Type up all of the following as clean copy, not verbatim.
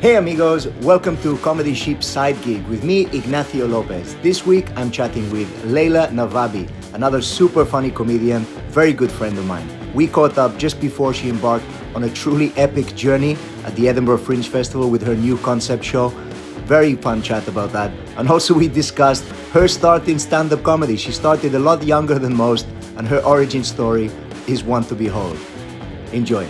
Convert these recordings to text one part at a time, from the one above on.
Hey amigos, welcome to Comedy Sheep Side Gig with me, Ignacio Lopez. This week I'm chatting with Leila Navabi, another super funny comedian, very good friend of mine. We caught up just before she embarked on a truly epic journey at the Edinburgh Fringe Festival with her new concept show. Very fun chat about that. And also we discussed her start in stand-up comedy. She started a lot younger than most, and her origin story is one to behold. Enjoy.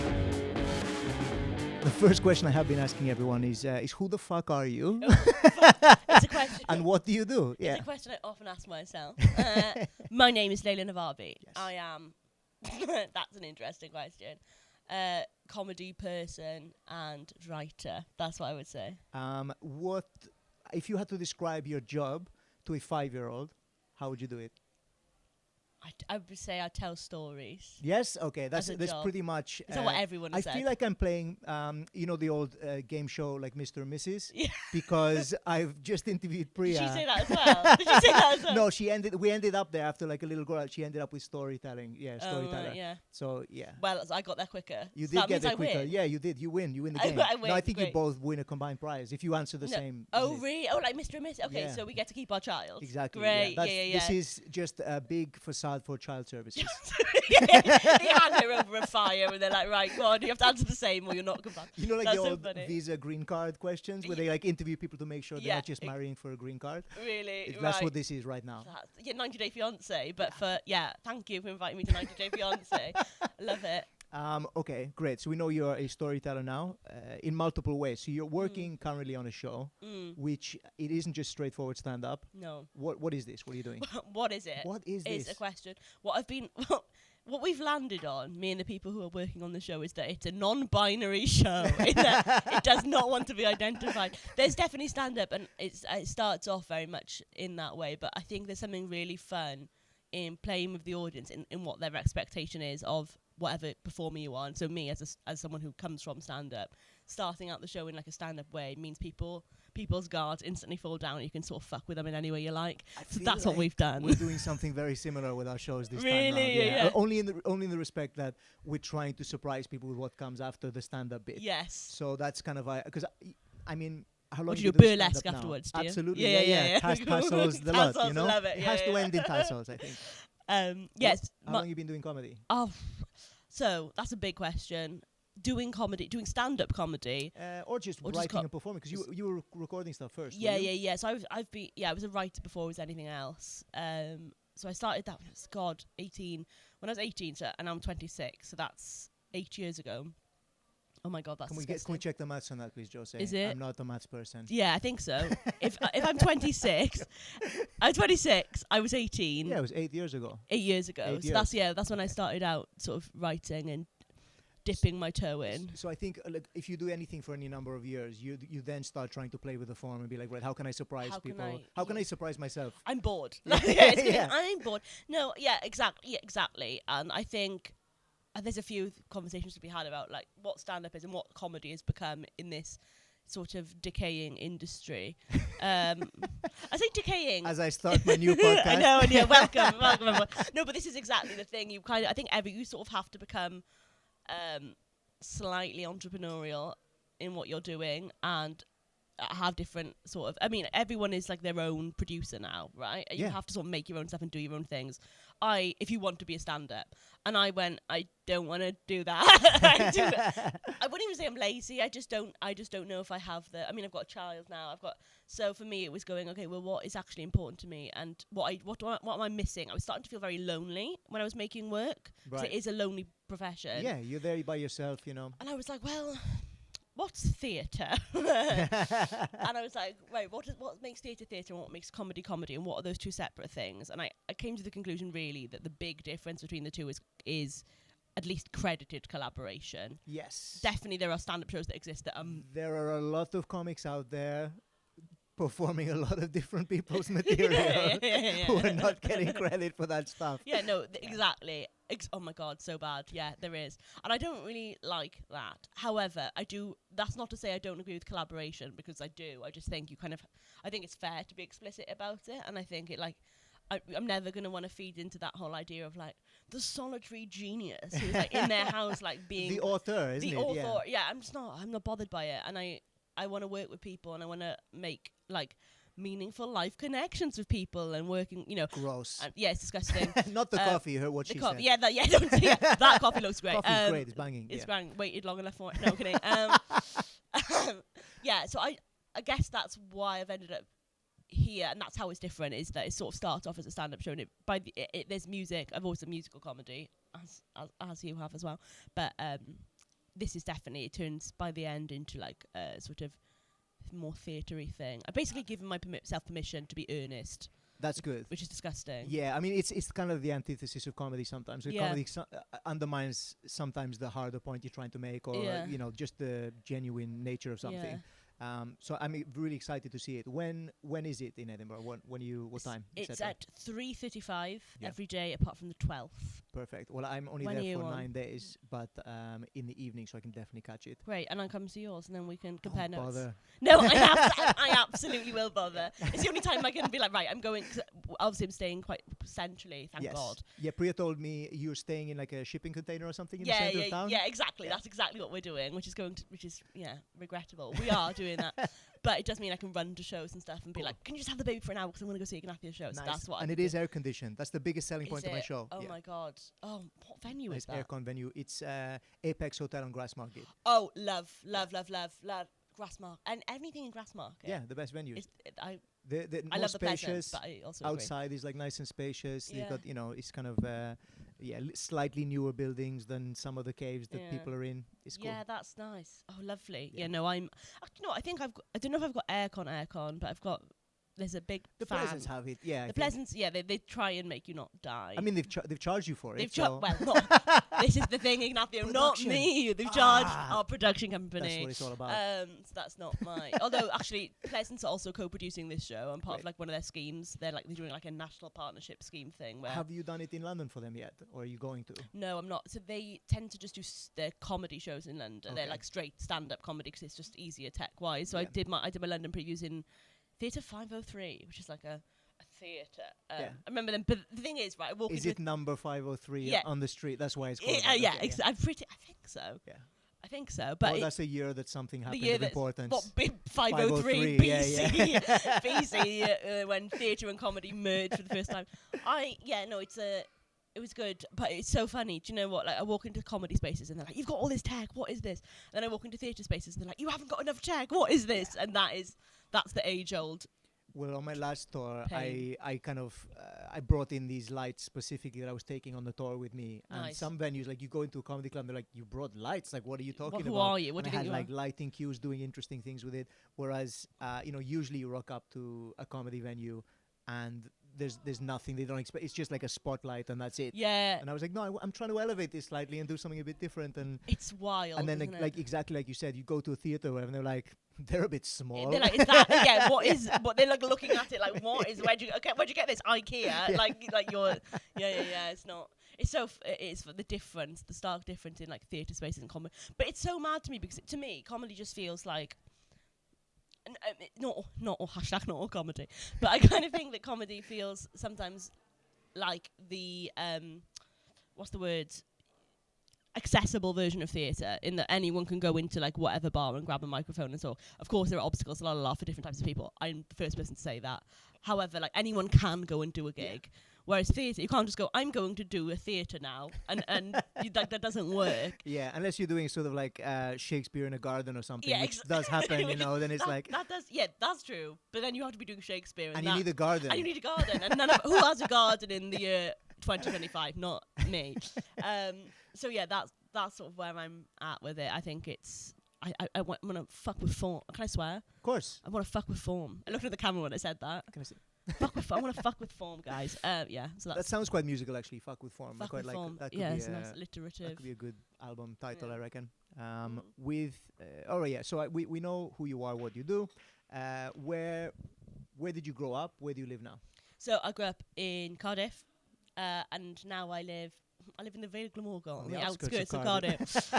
The first question I have been asking everyone is who the fuck are you? It's a question. And what do you do? It's a question I often ask myself. My name is Leila Navabi. Yes. I am, that's an interesting question, comedy person and writer. That's what I would say. What if you had to describe your job to a 5-year-old? How would you do it? I would say I tell stories. Yes, okay, that's job. pretty much. Is that what everyone I said? feel like I'm playing, the old game show like Mr. and Mrs. Yeah. Because I've just interviewed Priya. Did she say that as well? Did she say that as well? No, we ended up there after like a little girl. She ended up with storytelling. Yeah, storyteller. Right, yeah. So yeah. Well, I got there quicker. You So did that get means there I quicker. win. Yeah, you did. You win. You win the I game. win, No, I think you great. both win a combined prize if you answer the same. Oh, really? Oh, like Mr. and Mrs. Okay, Yeah. so we get to keep our child. Exactly. Great. Yeah. Yeah. This is just a big facade for child services. They hand her over a fire and they're like, right, go on, you have to answer the same or you're not coming back. You know, like That's the so old funny. visa green card questions where they like interview people to make sure they're Yeah, not just marrying for a green card. Really? That's what this is right now. Yeah, 90 Day Fiance, but thank you for inviting me to 90 Day Fiance. Love it. Okay, great. So we know you're a storyteller now in multiple ways. So you're working currently on a show, which it isn't just straightforward stand-up. No. What is this? What are you doing? What is it? What is It's this? a question. What we've landed on, me and the people who are working on the show, is that it's a non-binary show. In that it does not want to be identified. There's definitely stand-up, and it starts off very much in that way, but I think there's something really fun in playing with the audience in what their expectation is of whatever performer you are. And so me, as someone who comes from stand-up, starting out the show in like a stand-up way means people's guards instantly fall down. You can sort of fuck with them in any way you like. So that's what we've done. We're doing something very similar with our shows this time Really? round. Yeah. Only in the respect that we're trying to surprise people with what comes after the stand-up bit. Yes. So that's kind of because I mean. How long Would do you do do stand-up burlesque now? afterwards, do you? Absolutely. Yeah. Tassels, the lot, Tassels, you know? love it. It has to Yeah. end in tassels, I think. Yes. How long have you been doing comedy? Oh, so that's a big question. Doing stand-up comedy. Or just Or just writing and performing, because you were recording stuff first. Yeah. were you? So I was a writer before I was anything else. So I started that when I was 18. When I was 18, and I'm 26, so that's 8 years ago. Oh my God, that's disgusting. Can we check the maths on that, please, Jose? Is it? I'm not a maths person. Yeah, I think so. if I'm 26, I was 18. Yeah, it was 8 years ago. 8 years ago. 8 So years. that's when I started out sort of writing and dipping my toe in. So I think if you do anything for any number of years, you then start trying to play with the form and be like, right, how can I surprise people? How can I surprise myself? I'm bored. Yeah. I'm bored. No, exactly. And I think there's a few conversations to be had about like what stand-up is and what comedy has become in this sort of decaying industry. I say decaying. As I start my new podcast. I know, and yeah, welcome. No, but this is exactly the thing. I think you sort of have to become slightly entrepreneurial in what you're doing and have different sort of, I mean, everyone is like their own producer now, right? You have to sort of make your own stuff and do your own things. If you want to be a stand-up, and I went, I don't want to do that. I wouldn't even say I'm lazy. I just don't know if I have I've got a child now. So for me it was going, okay, well, what is actually important to me, and what am I missing? I was starting to feel very lonely when I was making work. Right. So it is a lonely profession. Yeah, you're there by yourself, you know. And I was like, well, what's theatre? And I was like, wait, what makes theatre and what makes comedy, and what are those two separate things? And I came to the conclusion really that the big difference between the two is at least credited collaboration. Yes. Definitely there are stand-up shows that exist that there are a lot of comics out there performing a lot of different people's material who are not getting credit for that stuff. Yeah, no, exactly. Oh my God, so bad. Yeah, there is. And I don't really like that. However, that's not to say I don't agree with collaboration, because I do. I just think I think it's fair to be explicit about it. And I think I'm never going to want to feed into that whole idea of like the solitary genius who's like in their house, like being the author, isn't it? The author. Yeah, I'm not bothered by it. And I I want to work with people and I want to make like meaningful life connections with people and working, you know. Gross. Yeah, it's disgusting. Not the coffee. You heard what the she coffee, said. yeah, that coffee looks great. Coffee's great. It's banging. It's yeah. banging. Waited long enough for it. No, kidding. Yeah, so I guess that's why I've ended up here, and that's how it's different. Is that it sort of starts off as a stand-up show, and there's music. I've always done musical comedy, as you have as well. But this is definitely, it turns by the end into like a sort of more theatre-y thing. I've basically given myself permission to be earnest. That's good. Which is disgusting. Yeah, I mean, it's kind of the antithesis of comedy sometimes. So Yeah. comedy undermines sometimes the harder point you're trying to make, or you know, just the genuine nature of something. Yeah. So I'm really excited to see it. When is it in Edinburgh? What time? It's etc.? at 3:35 Yeah. every day, apart from the 12th. Perfect. Well, I'm only When are there you for on? 9 days, but in the evening, so I can definitely catch it. Great, and I'll come to yours, and then we can compare Don't notes. bother. No, I absolutely will bother. It's the only time I can be like, right, I'm going. 'Cause obviously, I'm staying quite centrally. Thank Yes. God. Yeah, Priya told me you're staying in like a shipping container or something in the center of town. Yeah, exactly. Yeah. That's exactly what we're doing, which is regrettable. We are doing that, but it does mean I can run to shows and stuff and be Cool. like, can you just have the baby for an hour because I want to go see Ignacio show. So Nice. that's what. And it is air conditioned. That's the biggest selling point of my show. Oh yeah. my God. Oh, what venue Nice is that? aircon venue. It's Apex Hotel on Grassmarket. Oh, love Grassmark and everything in Grassmark. Yeah, the best venues. I The I more love the Pleasance, spacious. but I also agree. Outside is like nice and spacious. Yeah. You've got, you know, it's kind of slightly newer buildings than some of the caves that Yeah. people are in. It's cool. Yeah, that's nice. Oh, lovely. Yeah. Yeah, no, I think I don't know if I've got aircon, but there's a big The fan. Pleasants have it. Yeah. I The think. Pleasance, yeah, they try and make you not die. I mean, they've charged you for it. They've so charged. Well, not this is the thing, Ignacio, not Production. me. They've charged Ah, our production company. that's what it's all about. So that's not my. Although actually, Pleasance are also co-producing this show. I'm part of Right. like one of their schemes. They're doing like a national partnership scheme thing where. Have you done it in London for them yet, or are you going to? No, I'm not. So they tend to just do their comedy shows in London. They're Okay. like straight stand-up comedy because it's just easier tech-wise. So Yeah. I did my London previews in Theatre 503, which is like a theatre. Yeah. I remember them. But the thing is, right, I walk Is into it number 503 Yeah. on the street? That's why it's called. yeah, that. yeah, Okay, I think so. Yeah. I think so. But Well, that's a year that something the happened year of that's importance. what big 503 503, BC, yeah, yeah. BC when theatre and comedy merged for the first time. It was good, but it's so funny. Do you know what? Like, I walk into comedy spaces and they're like, "You've got all this tech. What is this?" And then I walk into theatre spaces and they're like, "You haven't got enough tech. What is this?" And that's the age-old. Well, on my last tour, Pain. I kind of I brought in these lights specifically that I was taking on the tour with me. And Nice. some venues, like you go into a comedy club, they're like, "You brought lights? Like, what are you talking Who about?" are you? What And do I you had think you like lighting cues, doing interesting things with it. Whereas, usually you rock up to a comedy venue, and there's nothing. They don't expect. It's just like a spotlight, and that's it. Yeah, And I was like, no, I'm trying to elevate this slightly and do something a bit different. And it's wild. and then isn't it? like exactly like you said, you go to a theater where and they're like, they're a bit small. They're like, is that yeah? What they're like looking at it like, what is where'd you get this IKEA? Yeah. Like you're yeah. It's not. It's it's the difference, the stark difference in like theatre spaces and comedy. But it's so mad to me because to me, comedy just feels like. Not all comedy, but I kind of think that comedy feels sometimes like the what's the word? Accessible version of theatre, in that anyone can go into like whatever bar and grab a microphone and so. Of course, there are obstacles, for different types of people. I'm the first person to say that. However, like anyone can go and do a gig. Whereas theatre, you can't just go, I'm going to do a theatre now, and that doesn't work. Yeah, unless you're doing sort of like Shakespeare in a garden or something, Yeah, which does happen, then it's like... That's true. But then you have to be doing Shakespeare. And you need a garden. And you need a garden. And who has a garden in the year 2025? Not me. So yeah, that's sort of where I'm at with it. I think it's... I want to fuck with form. Can I swear? Of course. I want to fuck with form. I looked at the camera when I said that. Can I say? I want to fuck with form, guys. Yeah. So That that's sounds quite musical, actually. Fuck with form. I fuck quite with like form. that. Could Yeah, be it's a nice that alliterative. could be a good album title, Yeah. I reckon. So we know who you are, what you do. Where did you grow up? Where do you live now? So I grew up in Cardiff, and now I live in the Vale of Glamorgan, on the outskirts of Cardiff,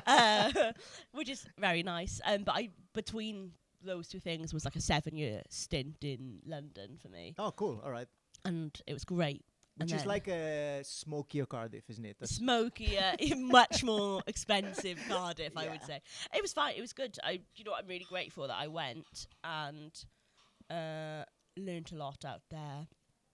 which is very nice. But between those two things was like a 7-year stint in London for me, Oh, cool. All right. and it was great. Which is like a smokier Cardiff, isn't it? That's smokier, much more expensive Cardiff, I would Yeah. say. It was fine. It was good. I'm really grateful that I went and learnt a lot out there.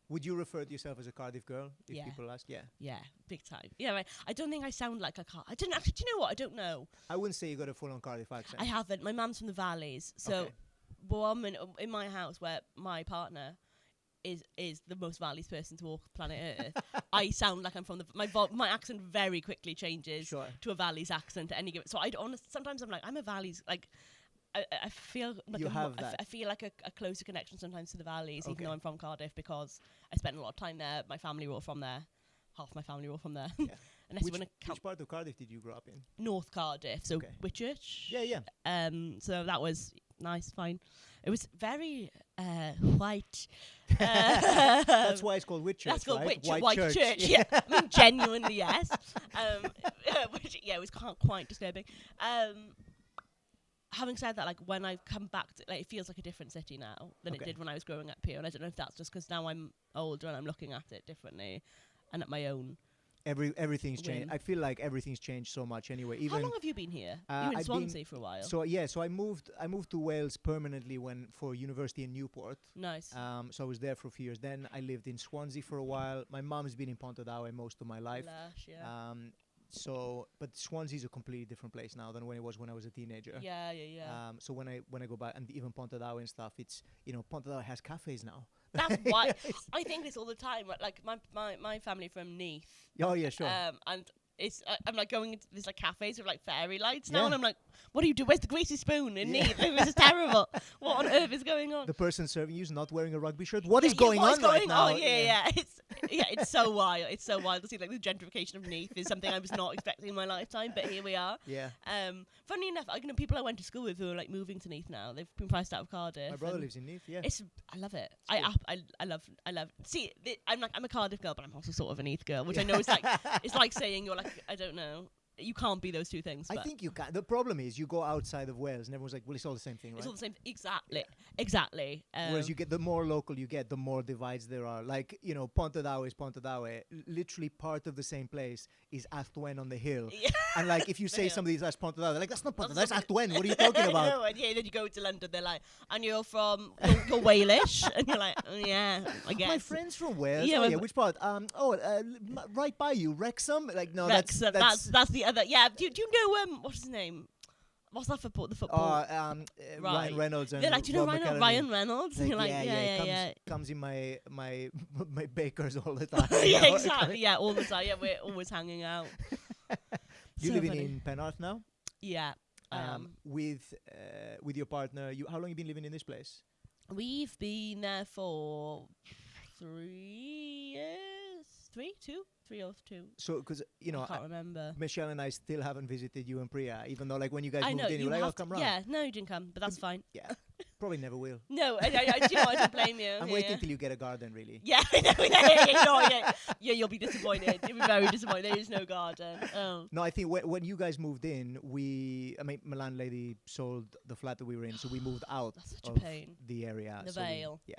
Would you refer to yourself as a Cardiff girl if Yeah. people ask? Yeah. Yeah, big time. Yeah, right. I don't think I sound like a I didn't actually. Do you know what? I don't know. I wouldn't say you got a full-on Cardiff accent. I haven't. My mum's from the valleys, so Okay. well, I'm in my house where my partner is the most valleys person to walk planet Earth. I sound like I'm from my accent very quickly changes Sure. to a valleys accent at any given. So sometimes I'm like I'm a valleys like. I feel like You have that. I feel like a closer connection sometimes to the valleys, even Okay. though I'm from Cardiff, because I spent a lot of time there. My family were all from there. Half my family were all from there. Yeah. Unless you Which, want to count which part of Cardiff did you grow up in? North Cardiff, so Okay. Whitchurch. Yeah, yeah. So that was nice, fine. It was very white. That's why it's called Whitchurch, That's called right? White Church. Yeah, I mean, genuinely, yes. Which, yeah, it was quite disturbing. Having said that, like when I've come back, it feels like a different city now than it Okay. did when I was growing up here. And I don't know if that's just because now I'm older and I'm looking at it differently and at my own. Everything's changed. Win. I feel like everything's changed so much anyway. Even How long have you been here? You were in I've Swansea for a while. so I moved to Wales permanently for university in Newport. Nice. So I was there for a few years. Then I lived in Swansea for a while. My mom's been in Pontardawe most of my life. Lush, yeah. But Swansea's a completely different place now than when it was when I was a teenager. Yeah. So when I go back, and even Pontardawe and stuff, it's Pontardawe has cafes now. That's why I think this all the time. Like my family from Neath. Oh yeah, sure. And it's I'm like going into these like cafes with like fairy lights now, Yeah. and I'm like, what do you do? Where's the greasy spoon in Neath? This is terrible. What on earth is going on? The person serving you is not wearing a rugby shirt. What is going on right now? Yeah. It's so wild. It's so wild to see like the gentrification of Neath is something I was not expecting in my lifetime, but here we are. Yeah. Funny enough, people I went to school with who are like moving to Neath now. They've been priced out of Cardiff. My brother lives in Neath. Yeah. I love it. I love. See, I'm a Cardiff girl, but I'm also sort of a Neath girl, which I know is like it's like saying you're like I don't know. You can't be those two things. I but think you can. The problem is you go outside of Wales and everyone's like, well, it's all the same thing, right? it's all the same. Exactly. Whereas you get the more local you get, the more divides there are. Like, Pontardawe is Pontardawe. Literally part of the same place is Athwen on the hill. Yeah. And like, if you say Yeah. somebody's that's Pontardawe, they're like, that's not Pontardawe, That's that's Athwen. What are you talking I about? know, and yeah, then you go to London, they're like, and you're from you're Walish, and you're like, oh, yeah, I guess. My friend's from Wales. Yeah, Oh, my yeah, fr- which part? Right by you, Wrexham. Like, no, Wrexham, that's that's the other. Yeah. Do you know what's his name? What's that the football? Ryan Right. Reynolds and They're like, do you know Rob McElhenney. Ryan Reynolds? And Like, you're like, yeah. Comes in my my bakers all the time. Yeah, exactly. Yeah, all the time. Yeah, we're always hanging out. You So living funny. in Penarth now? Yeah. With your partner. How long you been living in this place? We've been there for 3 years. 3 or 2. So, because I can't remember. Michelle and I still haven't visited you and Priya, even though like when you guys I moved know in, you you were like, have "Oh, come to, round." yeah, no, you didn't come, but that's fine. Yeah, probably never will. No, do you know what? I don't blame you. I'm waiting till you get a garden, really. Yeah, I know, yeah, you'll be disappointed. You'll be very disappointed. There is no garden. Oh. No, I think when you guys moved in, my landlady sold the flat that we were in, so we moved out That's such a of pain. the area. The so Vale. Yeah,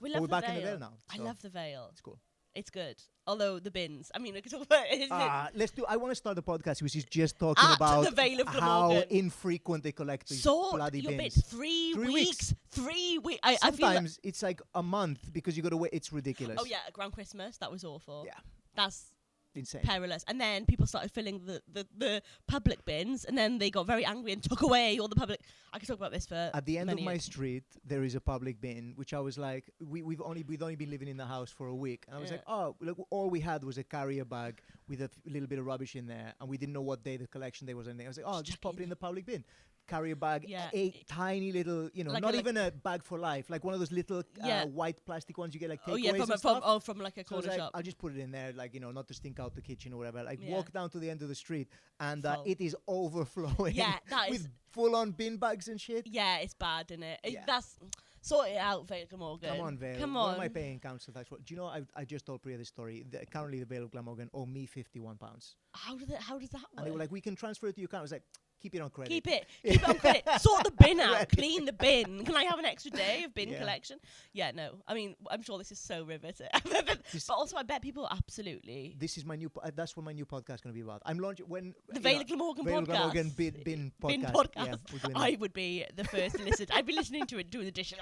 We But love we're the back Vale. in the Vale now. I so love the Vale. It's cool. It's good. Although the bins. I mean, I could talk about it. Let's do. I want to start the podcast, which is just talking about the Vale of how Glamorgan. infrequent they collect these Sort bloody your bins. bits. 3 weeks. 3 weeks. I feel like, Sometimes it's like a month because you got to wait. It's ridiculous. oh yeah, around Christmas. That was awful. Yeah. That's Insane. perilous. And then people started filling the public bins, and then they got very angry and took away all the public. I could talk about this for At the end of many my years. street, there is a public bin, which I was like, we've only been living in the house for a week, and I was Yeah. like, oh, look, all we had was a carrier bag with a little bit of rubbish in there, and we didn't know what day the collection day was ending. I was like, oh, just chuck pop it it in the public bin. Carrier bag, Yeah. a tiny little, Like not a- even a bag for life, like one of those little Yeah. white plastic ones you get like takeaways Oh yeah, and stuff. from like a So I was corner like, shop. I'll just put it in there, like, not to stink out the kitchen or whatever. Like, Yeah. walk down to the end of the street, and Full. it is overflowing Yeah, that with is- full-on bin bags and shit. Yeah, it's bad, isn't it? Yeah. That's sort it out, Vale of Glamorgan. Come on, Vale. Come What on. am I paying council tax for? Do you know, I just told Priya this story. Currently, the Vale of Glamorgan owe me £51. How does that work? And they were like, we can transfer it to your account. I was like, Keep it on credit. Keep it on credit. Sort the bin out. Clean the bin. Can I have an extra day of bin collection? Yeah, no. I mean, I'm sure this is so riveting. But also, I bet people absolutely. This is my new. That's what my new podcast is going to be about. I'm launching when the Vale Glamorgan podcast. Bin podcast. Bin podcast. Yeah, I would be the first to listen. I'd be listening to it doing the dishes.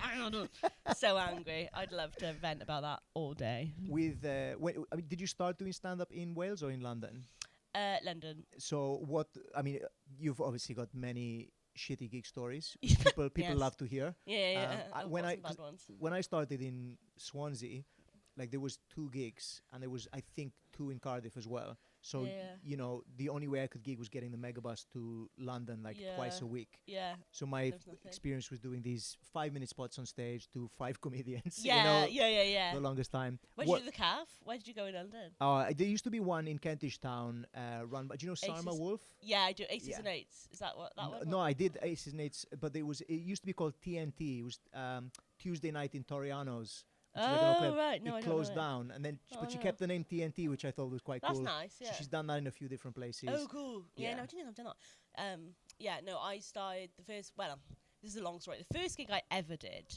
So angry. I'd love to vent about that all day. With did you start doing stand up in Wales or in London? London. So what? I mean, you've obviously got many shitty gig stories. People Yes. love to hear. Yeah. When I started in Swansea, like there was 2 gigs, and there was I think 2 in Cardiff as well. So you know, the only way I could gig was getting the megabus to London like twice a week. Yeah. So my experience was doing these 5-minute spots on stage to 5 comedians. Yeah. The longest time. Where did you do the calf? Where did you go in London? There used to be one in Kentish Town, run by. Do you know Sarma Wolf? Yeah, I do. Aces and Eights. Is that what that one? No, I did Aces and Eights, but it used to be called TNT. It was Tuesday night in Torriano's. Right. No, it closed down, and then but she kept the name TNT, which I thought was quite cool. That's nice. Yeah. So she's done that in a few different places. Oh, cool. Yeah. No, I don't think I've done that. No, I started the first. Well, this is a long story. The first gig I ever did,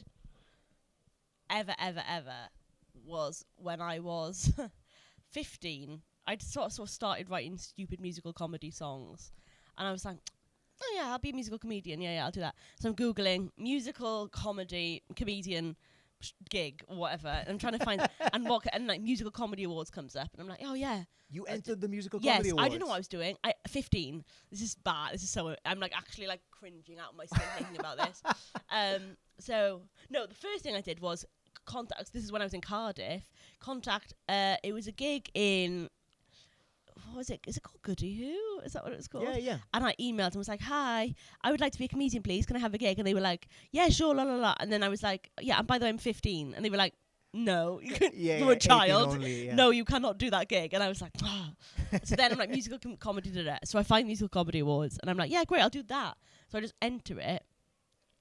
ever, was when I was 15. I'd sort of started writing stupid musical comedy songs, and I was like, oh yeah, I'll be a musical comedian. Yeah, I'll do that. So I'm googling musical comedy comedian gig or whatever, and I'm trying to find and like musical comedy awards comes up, and I'm like, oh yeah, you entered the musical comedy awards. I didn't know what I was doing. 15. This is bad. This is so. I'm like actually like cringing out my skin thinking about this. So no, the first thing I did was contact. This is when I was in Cardiff. It was a gig in. What was it? Is it called Goody Who? Is that what it was called? Yeah. And I emailed and was like, hi, I would like to be a comedian, please. Can I have a gig? And they were like, yeah, sure, la, la, la. And then I was like, yeah, and by the way, I'm 15. And they were like, no, you're a child. Only, no, you cannot do that gig. And I was like, oh. So then I'm like, musical comedy, So I find musical comedy awards. And I'm like, yeah, great, I'll do that. So I just enter it.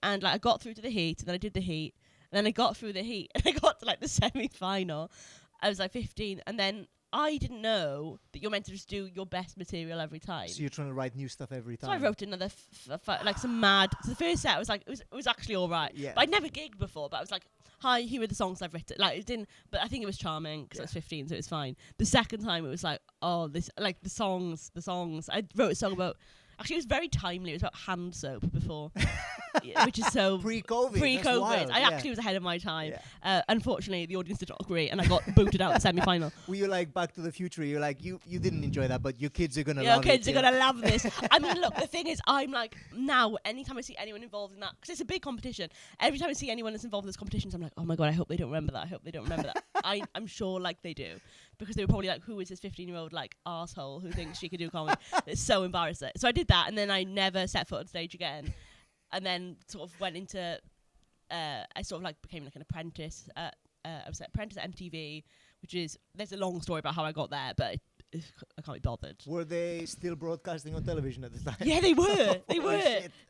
And like I got through to the heat. And then I did the heat. And then I got through the heat. And I got to like the semi-final. I was like 15. And then I didn't know that you're meant to just do your best material every time. So you're trying to write new stuff every time. So I wrote another like some mad. So the first set was like it was actually all right. Yeah. But I'd never gigged before. But I was like, hi, here are the songs I've written. Like it didn't. But I think it was charming because I was 15, so it was fine. The second time it was like, oh, this like the songs. I wrote a song about. Actually, it was very timely. It was about hand soap before, which is so Pre-COVID. I actually was ahead of my time. Yeah. Unfortunately, the audience did not agree, and I got booted out the semi-final. Were you like Back to the Future? You're like you didn't enjoy that, but your kids are gonna love it. Your kids are gonna love this. I mean, look, the thing is, I'm like now. Anytime I see anyone involved in that, because it's a big competition. Every time I see anyone that's involved in those competitions, I'm like, oh my god, I hope they don't remember that. I'm sure like they do. Because they were probably like, who is this 15-year-old like arsehole who thinks she could do comedy? It's so embarrassing. So I did that, and then I never set foot on stage again. And then sort of went into, I sort of like became like an apprentice. I was an apprentice at MTV, there's a long story about how I got there, but I can't be bothered. Were they still broadcasting on television at the time? Yeah, they were. They were.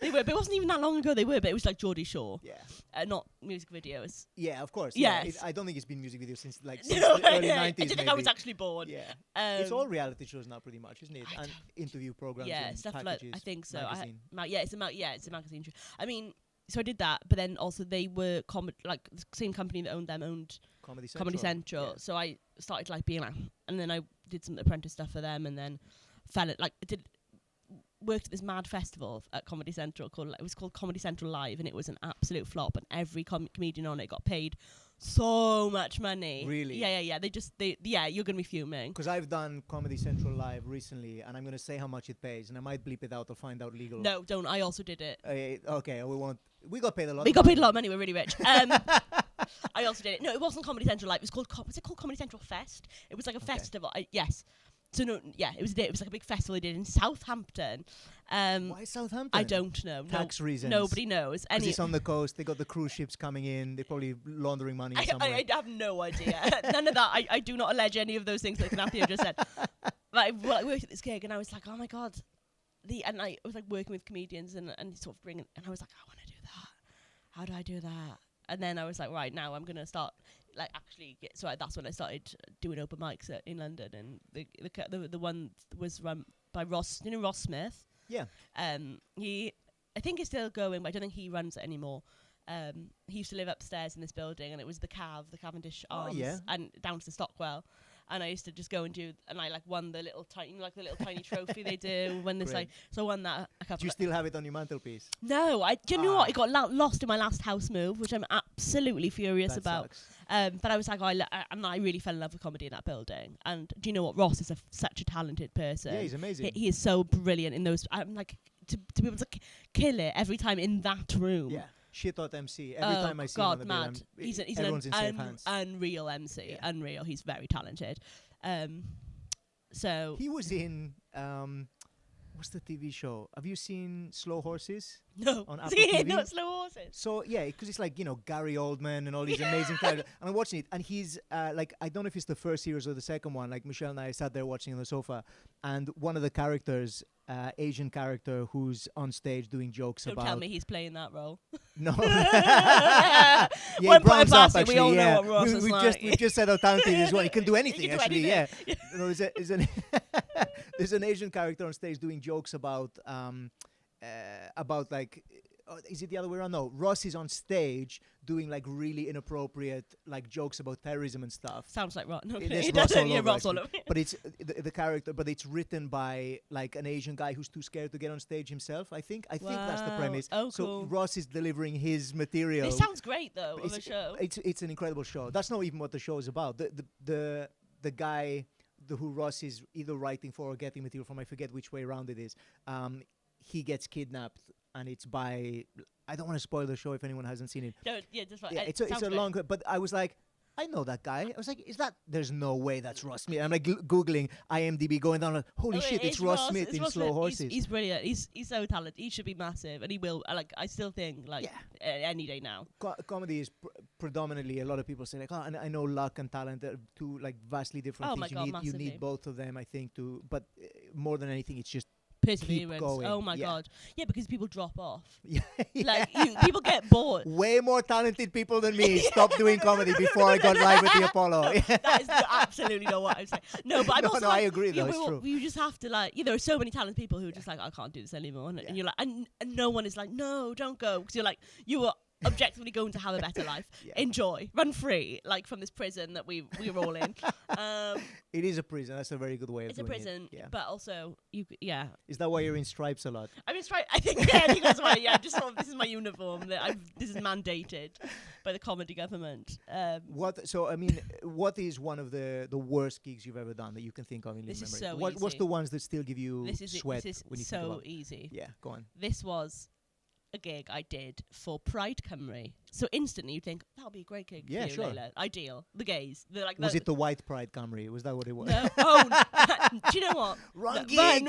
But it wasn't even that long ago they were, but it was like Geordie Shore. Yeah. Not music videos. Yeah, of course. Yes. Yeah. I don't think it's been music videos since the early 90s. I didn't think I was actually born. Yeah. It's all reality shows now pretty much, isn't it? And interview programs and stuff packages, like I think so. Magazine. It's a magazine show. I mean, so I did that, but then also they were like the same company that owned Comedy Central. Yeah. So I started like being like, and then I did some apprentice stuff for them, and then worked at this mad festival at Comedy Central it was called Comedy Central Live, and it was an absolute flop, and every comedian on it got paid so much money. Really? Yeah. You're gonna be fuming. Because I've done Comedy Central Live recently, and I'm gonna say how much it pays, and I might bleep it out or find out legal. No, don't. I also did it. Okay, we won't. We got paid a lot. We got paid a lot of money. We're really rich. I also did it. No, it wasn't Comedy Central Live. It was called. Was it called Comedy Central Fest? It was like a festival. Yes. So no, yeah, it was like a big festival they did in Southampton. Why Southampton? I don't know. Tax reasons. Nobody knows. Because it's on the coast. They got the cruise ships coming in. They're probably laundering money somewhere. I have no idea. None of that. I do not allege any of those things that Ignacio just said. But I worked at this gig, and I was like, oh my god. And I was like working with comedians and sort of bringing, and I was like, I want to do that. How do I do that? And then I was like, right, now I'm going to start, like, actually get, so that's when I started doing open mics in London, and the one was run by Ross, Ross Smith? Yeah. I think it's still going, but I don't think he runs it anymore. He used to live upstairs in this building, and it was the Cavendish Arms, and down to the Stockwell. And I used to just go and I like won the little tiny trophy they do when there's like, so I won that a couple. Do you still have it on your mantelpiece? No, do you know what? It got lost in my last house move, which I'm absolutely furious about. But I was like, I really fell in love with comedy in that building. And do you know what? Ross is such a talented person. Yeah, he's amazing. He is so brilliant in those. I'm like, to be able to kill it every time in that room. Yeah. Shit out MC. Every time I see him on the mad. He's everyone's in safe hands. Unreal MC. Yeah. Unreal. He's very talented. So he was in what's the TV show? Have you seen Slow Horses? No. On Apple TV? No, Slow Horses. So yeah, because it's like, you know, Gary Oldman and all these amazing characters. And I'm watching it, and he's like, I don't know if it's the first series or the second one. Like Michelle and I sat there watching on the sofa, and one of the characters, Asian character who's on stage doing jokes Don't about. tell me he's playing that role. No. Yeah, he bronze up actually. We all yeah, know what Ross is like. We just said how talented he is. Well, he can do anything. He can do actually. anything. Yeah. No, there's an Asian character on stage doing jokes about like. Is it the other way around? No, Ross is on stage doing like really inappropriate like jokes about terrorism and stuff. Sounds like Ross. No, it doesn't. Yeah, Ross all over. But it's the character. But it's written by like an Asian guy who's too scared to get on stage himself. I think that's the premise. Oh, so cool. Ross is delivering his material. It sounds great though of a show. It's an incredible show. That's not even what the show is about. The guy who Ross is either writing for or getting material from, I forget which way around it is. He gets kidnapped. And it's by, I don't want to spoil the show if anyone hasn't seen it. Just like, yeah, it's a long, but I was like, I know that guy. I was like, there's no way that's Ross Smith. I'm like Googling IMDb, going down, like, holy shit, it's Ross Smith in Slow Horses. He's brilliant. He's so talented. He should be massive, and he will. I still think, any day now. Comedy is predominantly, a lot of people say, like, and I know luck and talent are two, like, vastly different things. My God, you need both of them, I think, but more than anything, it's just perseverance. Oh my God. Yeah, because people drop off. Yeah. Like people get bored. Way more talented people than me stopped doing comedy before I got live with the Apollo. That is absolutely not what I'm saying. No, but I'm also I agree though. It's true. You just have to there are so many talented people who are just like, I can't do this anymore, and you're like, and no one is like, no, don't go, because you're like, you are objectively going to have a better life. Enjoy, run free, like from this prison that we're all in. It is a prison. That's a very good way of doing it. It's a prison, but also Is that why you're in stripes a lot? I'm in stripes. I think that's why. Yeah, just sort of, this is my uniform. This is mandated by the comedy government. What is one of the worst gigs you've ever done that you can think of in this living is memory? so easy. What's the ones that still give you sweat? This is when you so think about easy. Yeah, go on. This was a gig I did for Pride Cymru. So instantly you think, that'll be a great gig for you, sure. Leila. Ideal. The gays. Was it the white Pride Cymru? Was that what it was? No. Oh, do you know what? Wrong gig.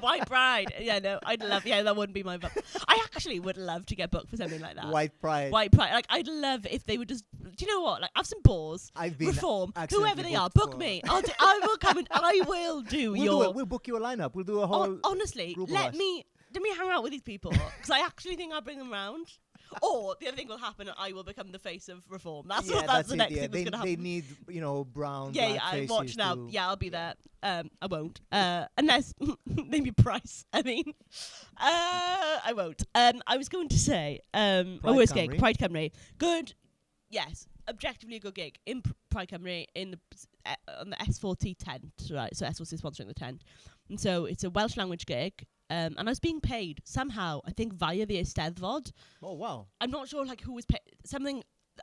White Pride. Yeah, no, that wouldn't be my book. I actually would love to get booked for something like that. White Pride. Like, I'd love if they would just, do you know what? Like, have some balls. I've been Reform. Whoever they are, book me. I will come and I will do We'll book you a lineup. We'll do a whole. Honestly, let me hang out with these people, because I actually think I'll bring them round. Or the other thing will happen, and I will become the face of reform. That's the next thing that's going to happen. They need, brown. I watch now. Yeah, I'll be there. I won't, unless maybe Price. I mean, I won't. I was going to say, my worst gig, Pride Cymru. Good, yes, objectively a good gig in Pride Cymru on the S4T tent, right? So S4T is sponsoring the tent, and so it's a Welsh language gig. And I was being paid somehow, I think, via the Eisteddfod. Oh, wow. I'm not sure who was paid.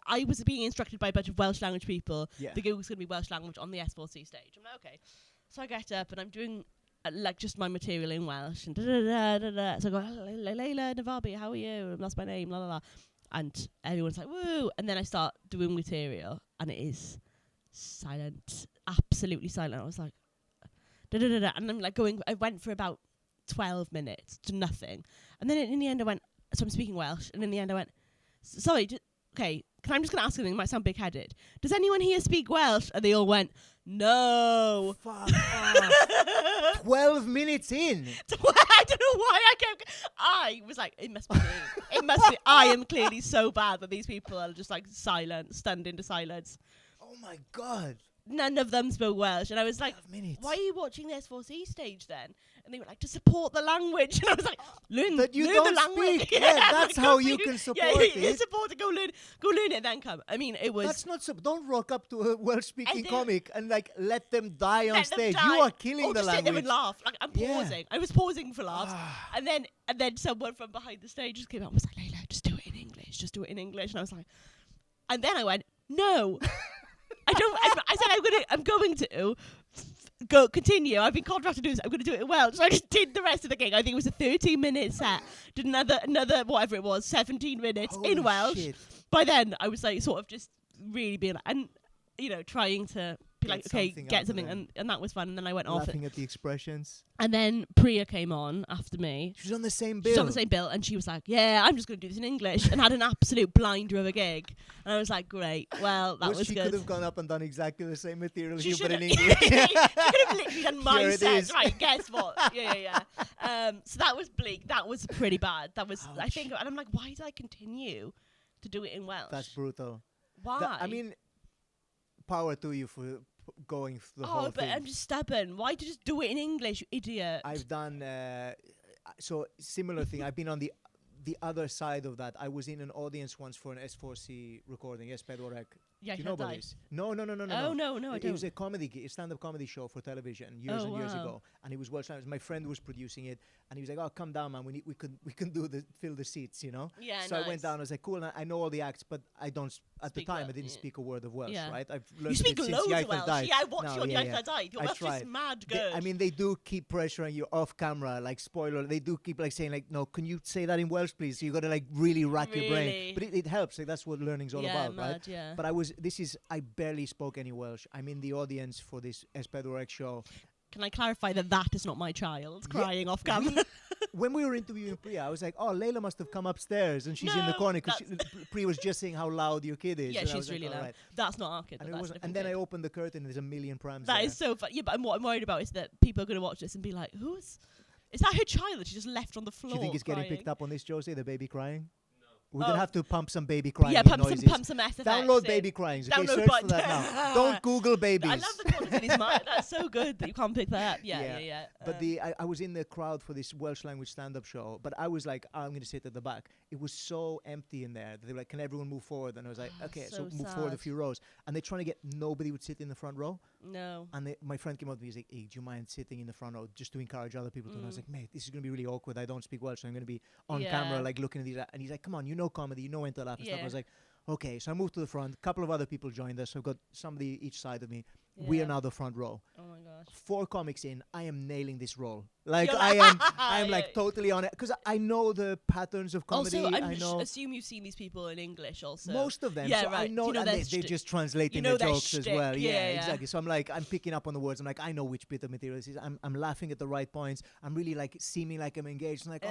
I was being instructed by a bunch of Welsh language people. Yeah. The gig was going to be Welsh language on the S4C stage. I'm like, okay. So I get up and I'm doing just my material in Welsh. And da-da-da-da-da. So I go, Leila Navabi, how are you? That's my name, la la la. And everyone's like, woo. And then I start doing material and it is silent, absolutely silent. I was like, da-da-da-da. And I'm like I went for about 12 minutes to nothing, and then in the end I went, so I'm speaking Welsh, and in the end I went, sorry, okay, I'm just going to ask something, it might sound big-headed, does anyone here speak Welsh? And they all went, no. Fuck off. 12 minutes in. I don't know why I was like, it must be me. I am clearly so bad that these people are just like silent, stunned into silence. Oh my God. none of them spoke Welsh. And I was like, 12 minutes. why are you watching the S4C stage then? And they were like, to support the language. And I was like, learn That you the don't language. speak. Yeah, that's Like, how go you for can Yeah, support you it. support it. Go learn it, then come. I mean, it was. That's not so. Don't rock up to a Welsh-speaking And then- comic and like let them die on let them stage. die. You are killing Or the just sit there language. and laugh. Like, I'm Yeah. pausing. I was pausing for laughs. and then someone from behind the stage just came out and was like, Leila, just do it in English. Just do it in English. And I was like, and then I went, no. I said, I'm going to go continue. I've been contracted to do this. I'm going to do it well. So I just did the rest of the gig. I think it was a 13-minute set. Did another whatever it was, 17 minutes Holy in Welsh. shit. By then, I was like sort of just really being like, and trying to be Get like, okay, something out get of something, them. and that was fun. And then I went off, Laughing at the expressions. and then Priya came on after me. She's on the same bill. She's on the same bill, and she was like, "Yeah, I'm just going to do this in English," and had an absolute blinder of a gig. And I was like, "Great, well, that was she good." could have gone up and done exactly the same material She here, but in should've- English. she could have literally done my Here it set. is. Right, guess what? Yeah. So that was bleak. That was pretty bad. That was, I Ouch. think, and I'm like, why did I continue to do it in Welsh? That's brutal. Why? I mean, power to you for going through the whole but thing. I'm just stubborn. Why did you just do it in English, you idiot? I've done so similar thing. I've been on the other side of that. I was in an audience once for an S4C recording. Yes, Pedorek. Yeah, Do you know about this? No. Oh, no, I It was don't. a comedy, a stand-up comedy show for television years and years ago, and it was Welsh language. My friend was producing it, and he was like, "Oh, come down, man. We can fill the seats, you know." Yeah, So I nice. went down. I was like, "Cool." And I know all the acts, but I don't. At the Speak time, Wel- I didn't yeah. speak a word of Welsh. Yeah. Right? I've You learned speak it since loads the of Eiffel Welsh. died. Yeah, I watched No, you on the yeah, Eiffel died. Your I Welsh tried. is mad They- good. I mean, they do keep pressuring you off camera, like spoiler. They do keep like saying like, "No, can you say that in Welsh, please?" So you got to like really rack your brain. Really? But it helps. Like that's what learning's all yeah, about, mad, right? yeah. But I barely spoke any Welsh. I'm in the audience for this Espedorek show. Can I clarify that is not my child Yeah, crying off camera? When we were interviewing Priya, I was like, "Oh, Leila must have come upstairs and she's in the No, corner because Priya was just saying how loud your kid is." Yeah, and I she's was like, really "All loud. right." That's not our kid. And, That's it was, a and different then I kid. opened the curtain and there's a million prams That there. is so fun. Yeah, but what I'm worried about is that people are going to watch this and be like, is that her child that she just left on the floor? Do you think it's getting crying? picked up on this, Josie, the baby crying? We're Oh. going to have to pump some baby crying Yeah, noises. pump some SFX. Download in. baby crying. Okay, Download search for button. that now. Don't Google babies. I love the quality in his mind. That's so good that you can't pick that up. Yeah. Yeah. But I was in the crowd for this Welsh language stand-up show, but I was like, I'm going to sit at the back. It was so empty in there. They were like, can everyone move forward? And I was like, okay, so so move forward a sad. few rows. And they're trying to get nobody would sit in the front row. No. And my friend came up to me, he's like, hey, do you mind sitting in the front row just to encourage other people to? And I was like, mate, this is going to be really awkward. I don't speak Welsh, so I'm going to be on camera, Yeah. like looking at these. And he's like, come on, you know comedy, you know when to laugh and stuff. I Yeah. was like, okay. So I moved to the front. A couple of other people joined us. So I've got somebody each side of me. We are Yeah. now the front row. Oh my gosh. 4 comics in, I am nailing this role. Like You're I like- am like Yeah. totally on it because I know the patterns of comedy. Also, I know assume you've seen these people in English also. most of them. Yeah, so I right. know, You know and their they shtick. just translating You know their their jokes as shtick. well. Yeah, Yeah. exactly. So I'm picking up on the words. I'm like, I know which bit of material this is. I'm laughing at the right points. I'm really like seeming like I'm engaged. I'm like,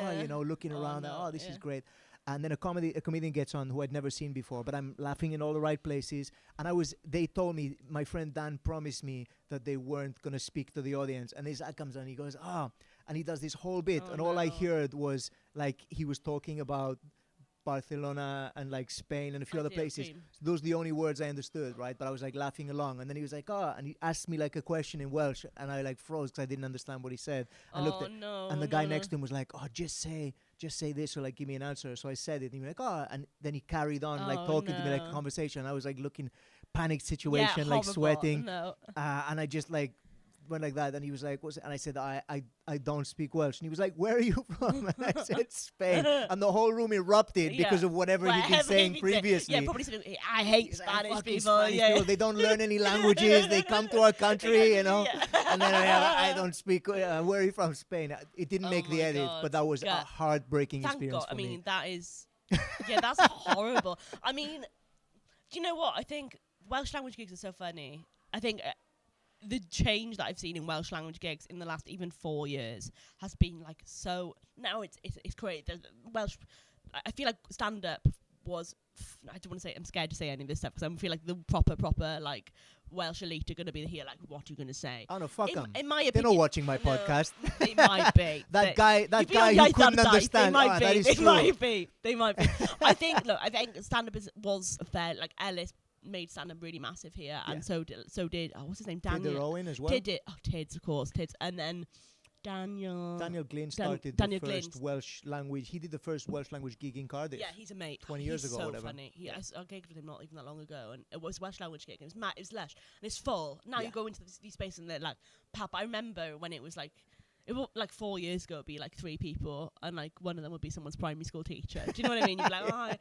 looking Oh, around. no, This is yeah. great. And then a comedian gets on who I'd never seen before, but I'm laughing in all the right places. And they told me, my friend Dan promised me that they weren't going to speak to the audience. And this guy comes on, he goes, and he does this whole bit. Oh, and all I no. heard was like, he was talking about Barcelona and like Spain and a few other places. So those are the only words I understood, right? But I was like laughing along. And then he was like, and he asked me like a question in Welsh. And I like froze because I didn't understand what he said. I looked at, and the guy next to him was like, just say this or like give me an answer. So I said it and he was like, and then he carried on like talking to me like a conversation. I was like looking panicked situation, like sweating. No. And I just like went like that and he was like, what's it? And I said, I don't speak Welsh. And he was like, where are you from? And I said, Spain. And the whole room erupted because of whatever he'd been saying previously. Yeah, probably said, I hate He's like, Spanish "Fucking people. Spanish Yeah. people. They don't learn any languages. They come to our country, you know. Yeah. And then I don't speak. Where are you from? Spain. It didn't Oh make the my edit, God. but that was a Yeah. heartbreaking Thank experience God. for I mean, me. that is, that's horrible. I mean, do you know what? I think Welsh language gigs are so funny. I think the change that I've seen in Welsh language gigs in the last even 4 years has been like so. Now it's great. Welsh. I feel like stand up was. I don't want to say. I'm scared to say any of this stuff because I feel like the proper like Welsh elite are going to be here. Like, what are you going to say? Oh no, fuck them. In my They're opinion, not watching my podcast. They might be. That guy You've been on who Iaith couldn't ar Daith, understand. They might be. That is They true. might be. They might be. I think stand up was fair. Like Ellis made stand-up really massive here, and so did what's his name, Did Daniel Owen as well. Tids, of course, Tids, and then Daniel Glynn started Daniel the first Welsh language. He did the first Welsh language gig in Cardiff. Yeah, he's a mate. 20 years ago, so or whatever. Funny. I gigged with him not even that long ago, and it was a Welsh language gig. And it was lush, and it's full. Now you go into these spaces and they're like, pap. I remember when it was like. It was like 4 years ago. It'd be like 3 people, and like one of them would be someone's primary school teacher. Do you know what I mean? You'd be like,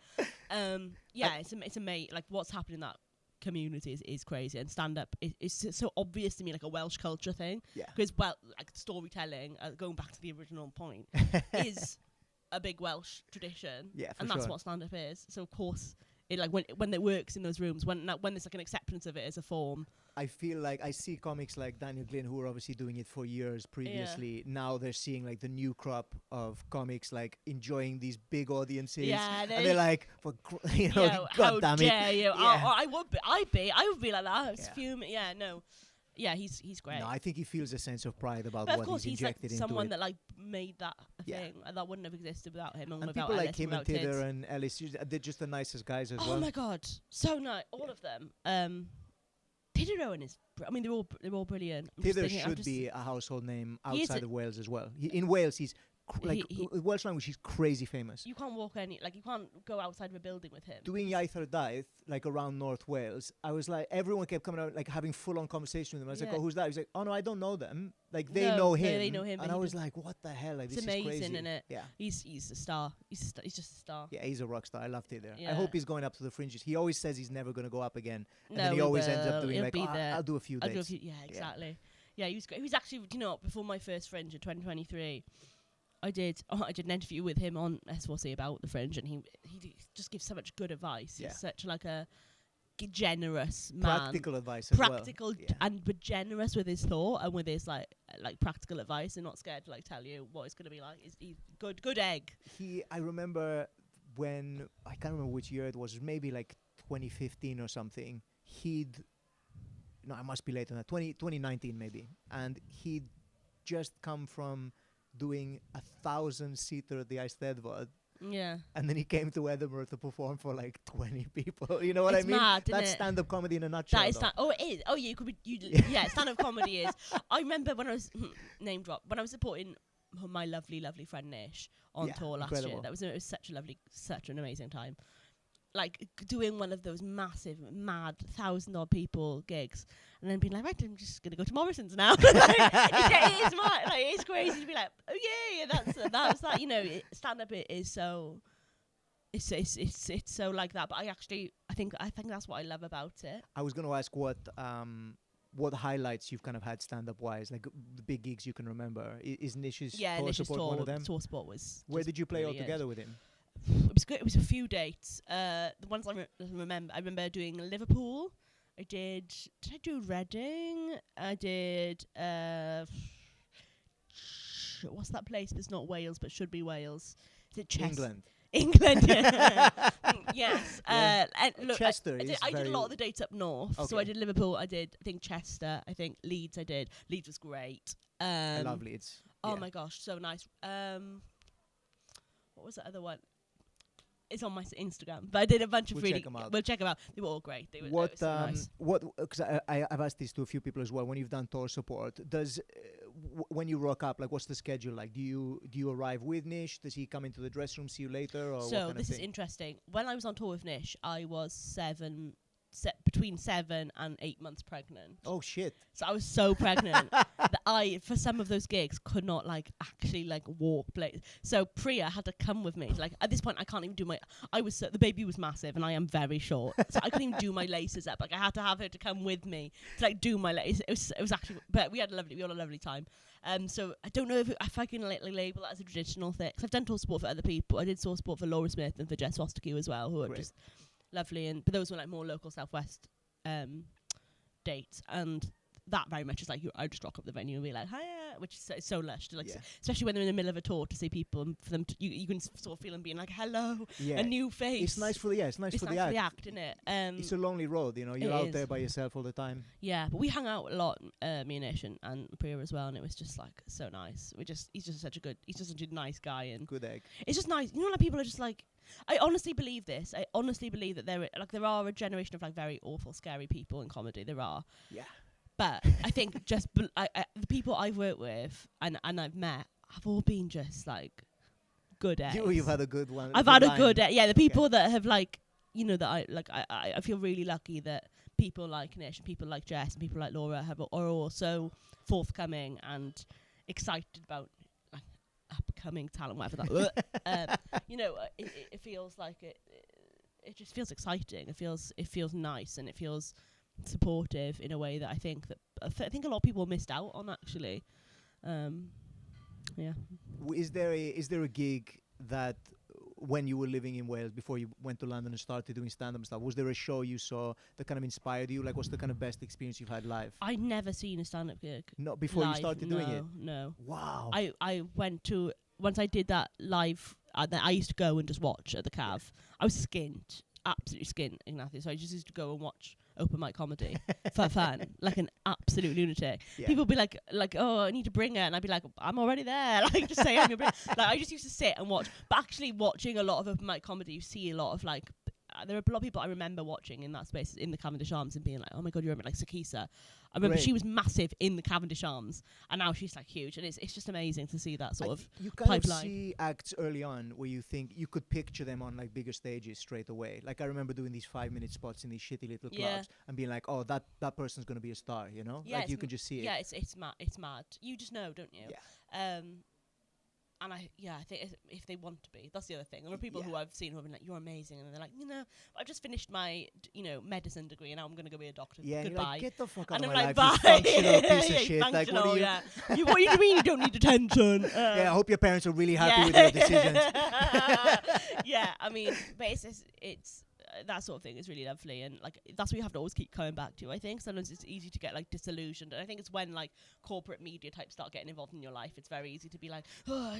oh, it's a mate. Like what's happening in that community is crazy, and stand up is so obvious to me, like a Welsh culture thing. Yeah. Because like storytelling, going back to the original point, is a big Welsh tradition. Yeah, and that's what stand up is. So of course, it like when it works in those rooms, when there's like an acceptance of it as a form. I feel like I see comics like Daniel Glynn who were obviously doing it for years previously. Now they're seeing like the new crop of comics like enjoying these big audiences. Yeah, and they're like, God damn it. Dare you? Yeah. I would be like that. It's fuming. Yeah, no. Yeah, he's great. No, I think he feels a sense of pride about but what of course he's like injected into someone it. that like made that a thing, and that wouldn't have existed without him. And without people like Ellis, him and without Tids. Tidder and Ellis, they're just the nicest guys as well. Oh my god, so nice, all of them. Tidder Owen is. They're all brilliant. Tidder should be a household name outside of Wales as well. In Wales, he's Welsh language. He's crazy famous. You can't walk you can't go outside of a building with him. Doing Iaith Daith, like around North Wales, I was like, everyone kept coming out, like having full-on conversation with him. I was like, oh, who's that? He's like, oh no, I don't know them. Like they know him. They know him. And I was like, what the hell? Like, it's this amazing, is crazy. isn't it? Yeah. He's a star. He's just a star. Yeah, he's a rock star. I love Tidder. Yeah. I hope he's going up to the fringes. He always says he's never going to go up again. And No, then he always ends up doing He'll like, I'll do a few dates. Yeah, exactly. Yeah, he was great. He was actually, before my first Fringe in 2023, I did an interview with him on S4C about the Fringe, and he just gives so much good advice. Yeah. He's such like a generous man. Practical advice as well. Practical, but generous with his thought and with his like practical advice, and not scared to like tell you what it's going to be like. He's good egg. I remember when, I can't remember which year it was, maybe like 2015 or something, I must be later than that, 2019 maybe, and he'd just come from doing 1,000-seater at the Eisteddfod. Yeah. And then he came to Edinburgh to perform for like 20 people. You know what I mean? Mad, That's stand-up comedy in a nutshell. That is it is. Oh yeah, you could be. Yeah, stand-up comedy is. I remember when I was name drop when I was supporting my lovely friend Nish on tour last year. It was such an amazing time. Like doing one of those massive, mad 1,000-odd people gigs, and then being like, right, I'm just gonna go to Morrison's now. It is mad. Like it's crazy to be like, oh yeah, that's that. Stand up is so. It's so like that. But I think that's what I love about it. I was going to ask what highlights you've kind of had stand-up wise, like the big gigs you can remember. Is Nish's tour support one of them? Tour support was. Where did you play all together with him? It was good. It was a few dates. The ones I remember doing Liverpool. Did I do Reading? I did. What's that place that's not Wales but should be Wales? Is it England. England. Yes. Yeah. And look, Chester I did a lot of the dates up north. Okay. So I did Liverpool. I did, I think, Chester. I think Leeds. I did. Leeds was great. I love Leeds. Oh my gosh, so nice. What was the other one? It's on my Instagram, but I did a bunch of Check 'em out. We'll check them out. They were all great. They were so nice. Because I've asked this to a few people as well. When you've done tour support, does when you rock up, like, what's the schedule like? Do you arrive with Nish? Does he come into the dressing room, see you later, or so this is interesting. When I was on tour with Nish, I was between 7 and 8 months pregnant. Oh shit! So I was so pregnant that I, for some of those gigs, could not actually walk. So Priya had to come with me. Like at this point, I can't even do my. The baby was massive, and I am very short, so I couldn't even do my laces up. Like I had to have her to come with me to do my laces. It was actually, but we had a lovely time. So I don't know if I can label that as a traditional thing. 'Cause I've done tour support for other people. I did tour support for Laura Smith and for Jess Fosterkew as well, who are just lovely, but those were more local southwest dates, and that very much is I just rock up the venue and be like, hiya, which is so lush to like, Yeah. especially when they're in the middle of a tour, to see people and for them to, you can sort of feel them being like, hello, Yeah. a new face. It's nice for the It's nice for for the act. isn't it? It's a lonely road, you know. You're It out is. there by yourself all the time. Yeah, but we hung out a lot, me and Ish and Priya as well, and it was just like so nice. He's just such a nice guy, and Good egg. it's just nice. You know, like people are just like, I honestly believe this. I honestly believe that there are a generation of like very awful, scary people in comedy. There are. Yeah. But I think just the people I've worked with and I've met have all been just like good eggs. You've had a good one. I've had a good the people that have like, you know, that I feel really lucky that people like Nish and people like Jess and people like Laura are all so forthcoming and excited about like upcoming talent, whatever that. You know, it feels like it just feels exciting. It feels nice, and it feels supportive in a way that I think a lot of people missed out on actually. Yeah. Is there a gig that when you were living in Wales before you went to London and started doing stand-up and stuff, was there a show you saw that kind of inspired you? Like, what's the kind of best experience you've had live? I'd never seen a stand-up gig. Not before live, you started doing it? No. Wow. I went to, once I did that live, I used to go and just watch at the Cav. I was skint, absolutely skint, Ignacio. So I just used to go and watch open mic comedy for fun, like an absolute lunatic. Yeah. People would be like, oh, I need to bring it, and I'd be like, I'm already there. Like, just say I'm gonna bring it. Like, I just used to sit and watch. But actually, watching a lot of open mic comedy, you see a lot of like. There are a lot of people I remember watching in that space in the Cavendish Arms and being like, oh my god, you remember like Sakisa. I remember Great. she was massive in the Cavendish Arms, and now she's like huge, and it's just amazing to see that sort of you kind pipeline. of see acts early on where you think you could picture them on like bigger stages straight away. Like I remember doing these 5-minute spots in these shitty little clubs and being like, oh, that person's gonna be a star, you know? Yeah, like you can just see it. Yeah, it's mad. It's mad. You just know, don't you? Yeah. And I think if they want to be, that's the other thing. There are people who I've seen who have been like, you're amazing, and they're like, you know, I've just finished my, medicine degree, and now I'm going to go be a doctor. Yeah, Goodbye. And you're like, get the fuck out and of I'm my like, life, bye. you functional piece of shit. Like, what are you? What do you mean you don't need attention? Yeah, I hope your parents are really happy with your decisions. Yeah, I mean, but it's that sort of thing is really lovely, and like that's what you have to always keep coming back to. I think sometimes it's easy to get like disillusioned, and I think it's when like corporate media types start getting involved in your life, it's very easy to be like, oh,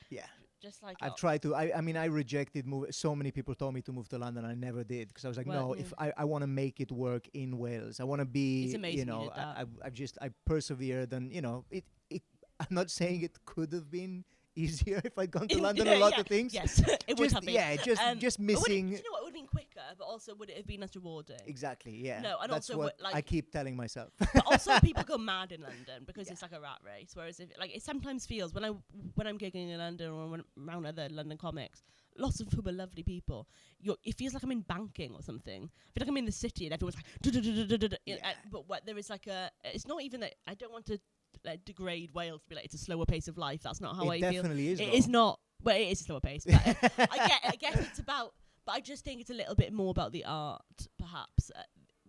yeah. Just like I've tried to. I mean, I rejected move. So many people told me to move to London. I never did because I was like, no. If I want to make it work in Wales, I want to be. It's amazing you know, you did that. I persevered, and you know, it. I'm not saying it could have been easier if I'd gone to London. A lot of things. Yes, it would have been. Yeah, just missing. Do you know what? It would have been quicker, but also would it have been as rewarding? Exactly. Yeah. No, and that's also what like I keep telling myself. But also people go mad in London because it's like a rat race. Whereas if like it sometimes feels when I'm gigging in London or when around other London comics, lots of whom are lovely people. It feels like I'm in banking or something. I feel like I'm in the city and everyone's like, but what there is like it's not even that I don't want to degrade Wales to be like it's a slower pace of life. That's not how I feel. It definitely is. It is not. Well, it is a slower pace. But I guess it's about. But I just think it's a little bit more about the art, perhaps.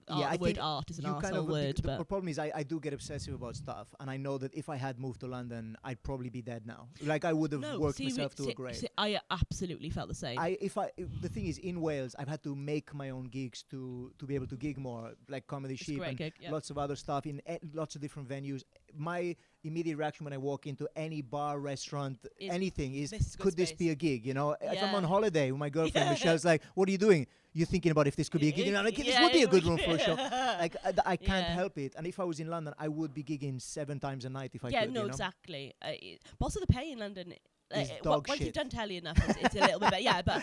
The word art is an arsehole word. The problem is I do get obsessive about stuff, and I know that if I had moved to London, I'd probably be dead now. Like I would have worked myself to a grave. I absolutely felt the same. The thing is, in Wales, I've had to make my own gigs to be able to gig more, like Comedy Sheep and lots of other stuff in lots of different venues. My immediate reaction when I walk into any bar, restaurant, anything is, could this be a gig? You know, if I'm on holiday with my girlfriend, Michelle's like, what are you doing? You're thinking about if this could be a gig. And I'm like, this would be a good room for a show. Like, I can't help it. And if I was in London, I would be gigging 7 times a night if I could. Yeah, no, you know? Exactly. But also the pay in London, once you've done telly enough, it's a little bit better. Yeah, but...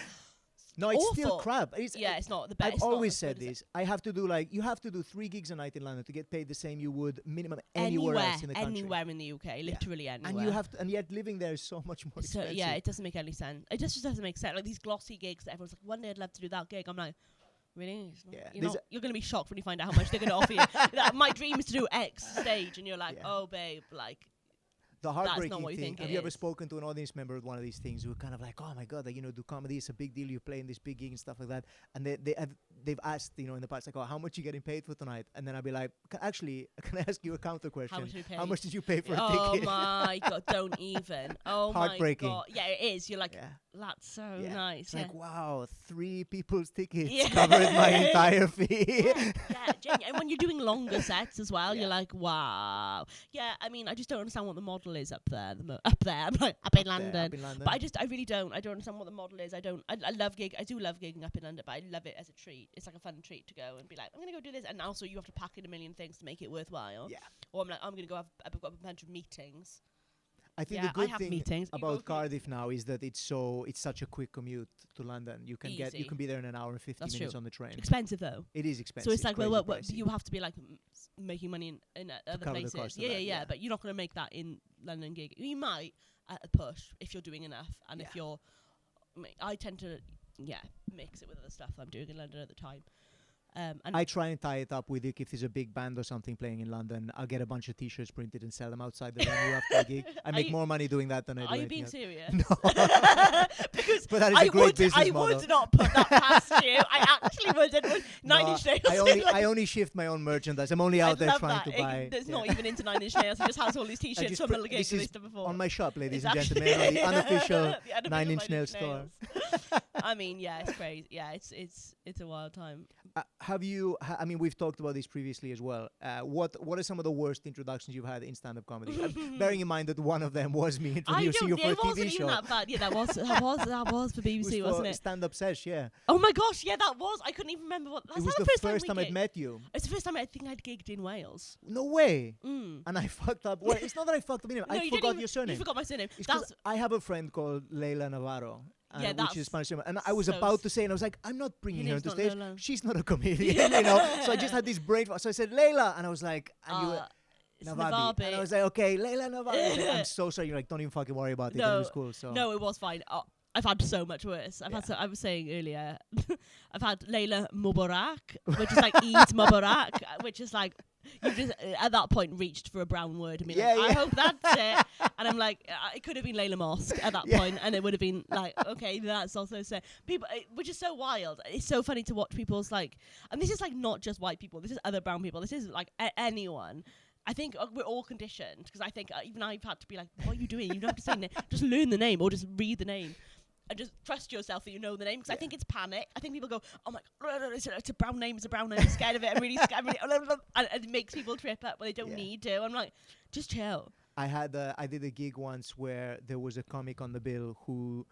No, it's awful. still crap. It's not the best. I've always said this. I have to do you have to do 3 gigs a night in London to get paid the same you would minimum anywhere else in the country. Anywhere in the UK, literally anywhere. And you have to, and yet living there is so much more expensive. Yeah, it doesn't make any sense. It just doesn't make sense. Like these glossy gigs that everyone's like, one day I'd love to do that gig. I'm like, really? You're going to be shocked when you find out how much they're going to offer you. My dream is to do X stage, and you're like, oh, babe, like. The heartbreaking that's not what you thing. think Have you ever spoken to an audience member at one of these things who are kind of like, oh my god, like, do comedy is a big deal. You play in this big gig and stuff like that. And they've asked, in the past, like, oh, how much are you getting paid for tonight? And then I'd be like, can I ask you a counter question? How much did you pay for a ticket? Oh my god, don't even. Oh heartbreaking. My god. Yeah, it is. You're like, That's so Yeah. nice. It's Yeah. like, wow, 3 people's tickets Yeah. covered my entire fee. And when you're doing longer sets as well, Yeah. you're like, wow. Yeah, I mean, I just don't understand what the model is up there. Up there, I'm like, up in London. But I really don't. I don't understand what the model is. I love I do love gigging up in London, but I love it as a treat. It's like a fun treat to go and be like, I'm going to go do this. And also you have to pack in a million things to make it worthwhile. Yeah. Or I'm like, I'm going to I've got a bunch of meetings. I think Yeah, the good I have thing meetings. You about both Cardiff now is that it's such a quick commute to London. You can Easy. be there in an hour and 50 That's minutes true. on the train. Expensive though. It is expensive. So it's like, crazy well, pricey. you have to be like making money in other cover the places. cost of Yeah, that, yeah. yeah. But you're not going to make that in London gig. You might at a push if you're doing enough, and if you're. I tend to mix it with other stuff I'm doing in London at the time. And I try and tie it up with it. If there's a big band or something playing in London, I'll get a bunch of T-shirts printed and sell them outside the venue after a gig. I make more money doing that than I do Are you anything being else. serious? No. Because But that is a great business I model. would not put that past you. I actually wouldn't. Nine Inch Nails. I only shift my own merchandise. I'm only out there trying to buy. There's not even into Nine Inch Nails. He just has all these T-shirts just from the gigs this he's is done before. on my shop, ladies and Exactly. gentlemen, on the unofficial The unofficial 9 Inch Nails store. I mean, yeah, it's crazy. Yeah, it's a wild time. Have you? I mean, we've talked about this previously as well. What are some of the worst introductions you've had in stand-up comedy? Bearing in mind that one of them was me introducing you for a it TV wasn't show. even that bad. Yeah, that was for BBC, wasn't it? Stand-up sesh, yeah. Oh my gosh, yeah, that was. I couldn't even remember what. It was the first time I'd met you. It's the first time I think I'd gigged in Wales. No way. Mm. And I fucked up. Well, it's not that I fucked up. No, I you forgot didn't your surname. You forgot my surname. It's 'cause I have a friend called Leila Navarro. Yeah, which is Spanish. And I was so about to say, and I was like, I'm not bringing her name's onto not stage. Leila. She's not a comedian, you know. So I just had this brain. So I said, Leila. And I was like, and you were it's Navabi. Navabi. And I was like, okay, Leila Navabi. I was like, I'm so sorry. You're like, don't even fucking worry about it. And it was cool. So. No, it was fine. I've had so much worse. I was saying earlier, I've had Leila Mubarak, which is like Eid Mubarak, which is like, you just at that point reached for a brown word and be like, I hope that's it. And I'm like, it could have been Leila Mosque at that point, and it would have been like, okay, that's also so people, which is so wild. It's so funny to watch people's like, and this is like not just white people. This is other brown people. This is like anyone. I think we're all conditioned because I think even I've had to be like, what are you doing? You don't have to say just learn the name or just read the name. And just trust yourself that you know the name, because I think it's panic. I think people go, oh my god, it's a brown name, it's a brown name, I'm scared of it, I'm really scared, and it makes people trip up when they don't need to. I'm like, just chill. I did a gig once where there was a comic on the bill who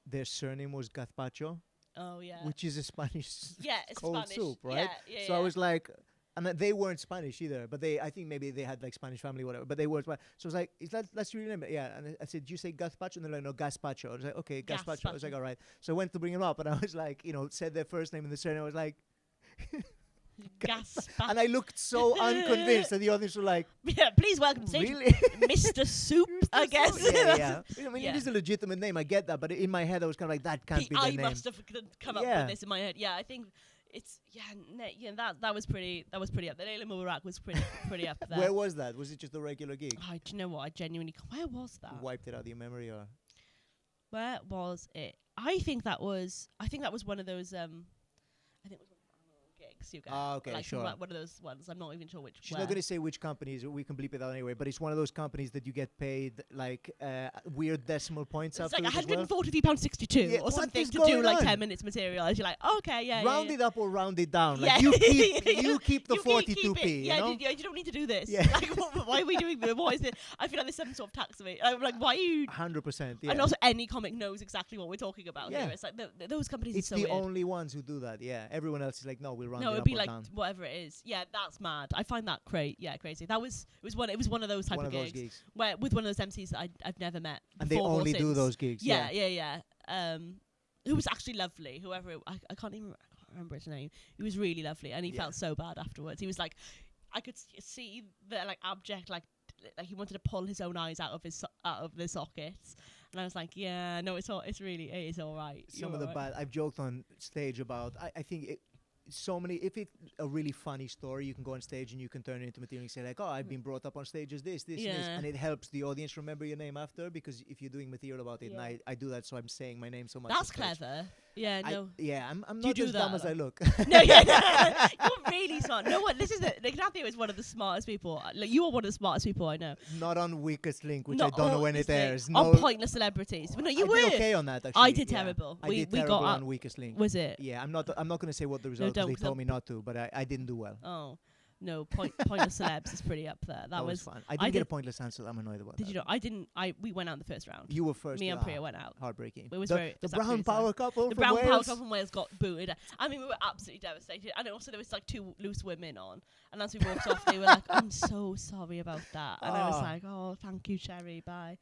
their surname was Gazpacho. Oh yeah. Which is a Spanish it's cold Spanish soup, right? Yeah, so I was like, and they weren't Spanish either, but I think maybe they had like Spanish family, whatever, but they weren't Spanish. So I was like, that's your name? Yeah. And I said, do you say Gazpacho? And they're like, no, Gazpacho. I was like, okay, Gazpacho. I was like, all right. So I went to bring him up, and I was like, said their first name and the surname. I was like, Gazpacho. And I looked so unconvinced, and the others were like, yeah, please welcome to stage, really? Mr. Soup, I guess. Yeah. I mean, it is a legitimate name. I get that, but in my head, I was kind of like, that can't be their name. I must have come up with this in my head. Yeah, I think. It's that was pretty up there. Leila Mubarak was pretty up there. Where was that? Was it just a regular gig? Do you know what? I genuinely where was that? You wiped it out of your memory, or where was it? I think that was one of those I think it was gigs you get. Okay, like sure. One of those ones. I'm not even sure which. She's not going to say which companies. We can bleep it out anyway. But it's one of those companies that you get paid like weird decimal points. It's like £143.62 or something to do like 10 minutes material. You're like, okay, yeah. Round it up or round it down. Like Yeah. you keep the 42p. Yeah, you know? you don't need to do this. Yeah. Like, why are we doing this? What is it? I feel like there's some sort of tax of it. I'm like, why are you? 100%. Yeah. And also, any comic knows exactly what we're talking about. Yeah. Here. It's like those companies. It's are so the weird. only ones who do that. Yeah. Everyone else is like, no, we'll round it No, up it'd be or like down. whatever it is. Yeah, that's mad. I find that crazy. It was one of those type of gigs where with one of those MCs that I've never met. And they only do those gigs. Yeah. Who was actually lovely. Whoever I can't remember his name. He was really lovely, and he felt so bad afterwards. He was like, I could see the like abject like he wanted to pull his own eyes out of the sockets. And I was like, yeah, no, it is all right. Some of the bad I've joked on stage about. I think so many. If it's a really funny story, you can go on stage and you can turn it into material and say like, "Oh, I've been brought up on stage as this, and this," and it helps the audience remember your name after. Because if you're doing material about it, and I do that, so I'm saying my name so much. That's clever. Yeah, no. I'm not as dumb as I look. No, you're really smart. No one. This is Ignacio is one of the smartest people. Like you are one of the smartest people I know. Not on Weakest Link, which I don't know when it airs. On Pointless Celebrities. But no, you were okay on that. Actually, I did terrible. I did terrible on Weakest Link. Was it? Yeah, I'm not going to say what the result. They told me not to, but I didn't do well. Oh. No, Pointless Celebs is pretty up there. That was fun. I didn't get a pointless answer. I'm annoyed about that. Did you know? I didn't. We went out in the first round. You were first. Me and Priya went out. Heartbreaking. It was the brown power couple. The brown power couple from Wales got booted. I mean, we were absolutely devastated. And also, there was like 2 loose women on. And as we walked off, they were like, "I'm so sorry about that." And I was like, "Oh, thank you, Sherry. Bye."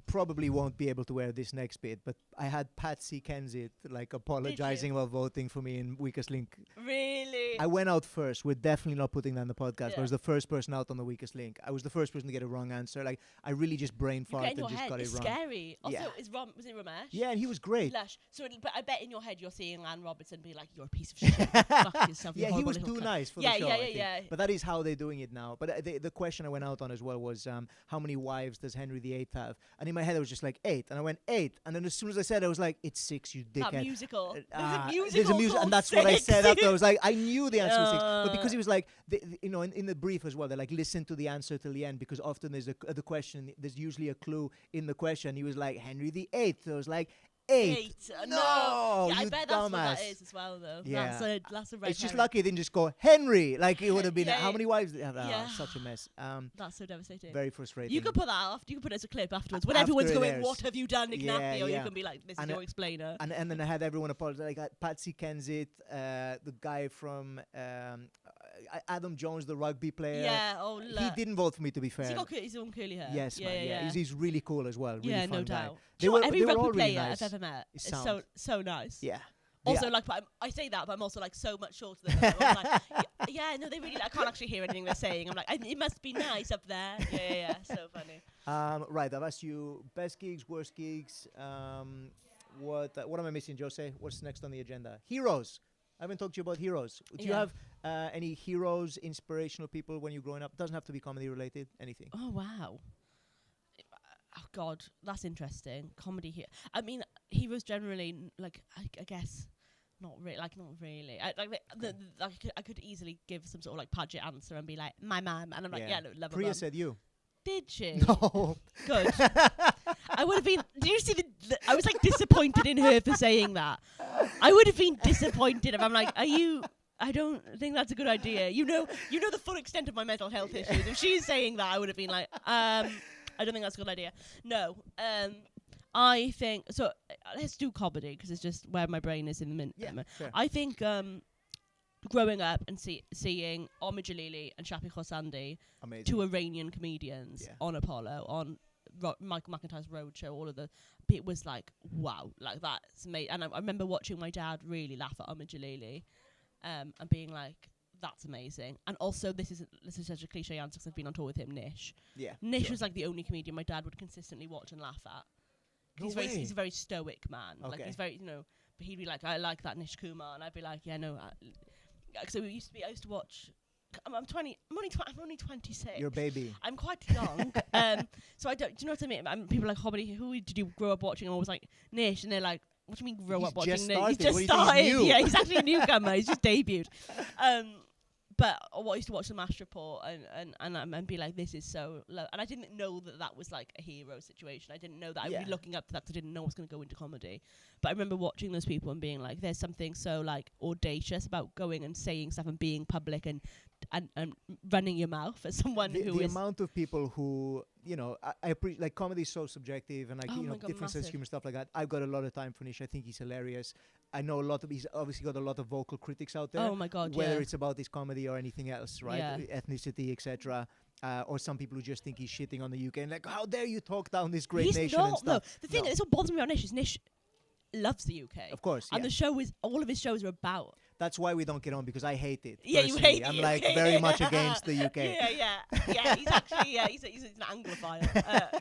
Probably won't be able to wear this next bit, but I had Patsy Kensit like apologizing about voting for me in Weakest Link. Really? I went out first. We're definitely not putting that in the podcast. I was the first person out on the Weakest Link. I was the first person to get a wrong answer. Like I really just brain farted and just got it wrong. Scary. Also, was it Ramesh? Yeah, and he was great. Lush. So, but I bet in your head you're seeing Anne Robertson be like, "You're a piece of shit. Fuck yourself." Yeah, he was too nice for the show. Yeah. But that is how they're doing it now. But the question I went out on as well was, how many wives does Henry VIII have? And in my head I was just like 8, and I went 8, and then as soon as I said it, I was like, "It's 6, you dickhead." That musical. There's a musical, and that's what I said after. I was like, I knew the answer was 6, but because it was like, in the brief as well, they're like, listen to the answer till the end, because often there's the question. There's usually a clue in the question. He was like Henry VIII. So I was like 8. No, yeah, I you bet dumbass. that's what that is as well, though. Yeah. That's a red It's just herring. lucky it didn't just go Henry. Like it would have been. How many wives? Such a mess. That's so devastating. Very frustrating. You could put that off. You could put it as a clip afterwards. When everyone's going, airs. "What have you done, Ignacio?" Yeah. You can be like, "This is your explainer." And then I had everyone apologize. Like Patsy Kensit, the guy from Adam Jones, the rugby player. Yeah. He didn't vote for me, to be fair. Has he got his own curly hair? Yes, man. Yeah. He's really cool as well. Really fun no guy. doubt. they Every were all rugby really player nice. I've ever met is so nice. Yeah. Also, like, but I say that, but I'm also like so much shorter than them. I'm like, no, they really. I can't actually hear anything they're saying. I'm like, it must be nice up there. Yeah. So funny. Right, I've asked you best gigs, worst gigs. What am I missing, Jose? What's next on the agenda? Heroes. I haven't talked to you about heroes. Do you have any heroes, inspirational people when you're growing up? Doesn't have to be comedy related. Anything. Oh wow. Oh God, that's interesting. Comedy here. I mean, heroes generally, like I guess, not really. Like not really. I could easily give some sort of like pageant answer and be like my mum, and I'm like, love her. Priya said you. Did she? No. Good. I would have been. Did you see I was like disappointed in her for saying that. I would have been disappointed if I'm like, are you? I don't think that's a good idea. You know the full extent of my mental health issues. If she's saying that, I would have been like, I don't think that's a good idea. No. I think so. Let's do comedy because it's just where my brain is in the minute. Yeah, sure. I think growing up and seeing Omid Jalili and Shafi Khorsandi, two Iranian comedians on Apollo, on Michael McIntyre's Roadshow, all of it was like, wow, like that's amazing. And I remember watching my dad really laugh at Omid Jalili and being like, that's amazing. And also, this is such a cliche answer because I've been on tour with him, Nish. Yeah. Nish was like the only comedian my dad would consistently watch and laugh at. He's a very stoic man. Okay. Like he's very, but he'd be like, I like that Nish Kumar, and I'd be like, yeah, no. So I used to watch. I'm 20. I'm only 26. You're a baby. I'm quite young. So I don't. Do you know what I mean? People are like, who did you grow up watching? And I was like, Nish, and they're like, what do you mean grow up watching? He's just started. Yeah, he's actually a newcomer. He's just debuted. But I used to watch the Mash Report and be like, this is so low. And I didn't know that was like a hero situation. I didn't know that. I was looking up to that because I didn't know I was going to go into comedy. But I remember watching those people and being like, there's something so like audacious about going and saying stuff and being public and running your mouth as someone who the is... amount of people who, I appreciate, like, comedy is so subjective and, like, different sense of humor, stuff like that. I've got a lot of time for Nish. I think he's hilarious. I know he's obviously got a lot of vocal critics out there. Oh, my God, whether it's about his comedy or anything else, right? Yeah. Ethnicity, etc. Or some people who just think he's shitting on the UK and like, how dare you talk down this great nation and stuff. No. The thing that's what bothers me on Nish is Nish loves the UK. Of course, and the show is, all of his shows are about... That's why we don't get on, because I hate it. Yeah, you hate I'm the like UK. very much against the UK. Yeah. He's actually he's an Anglophile.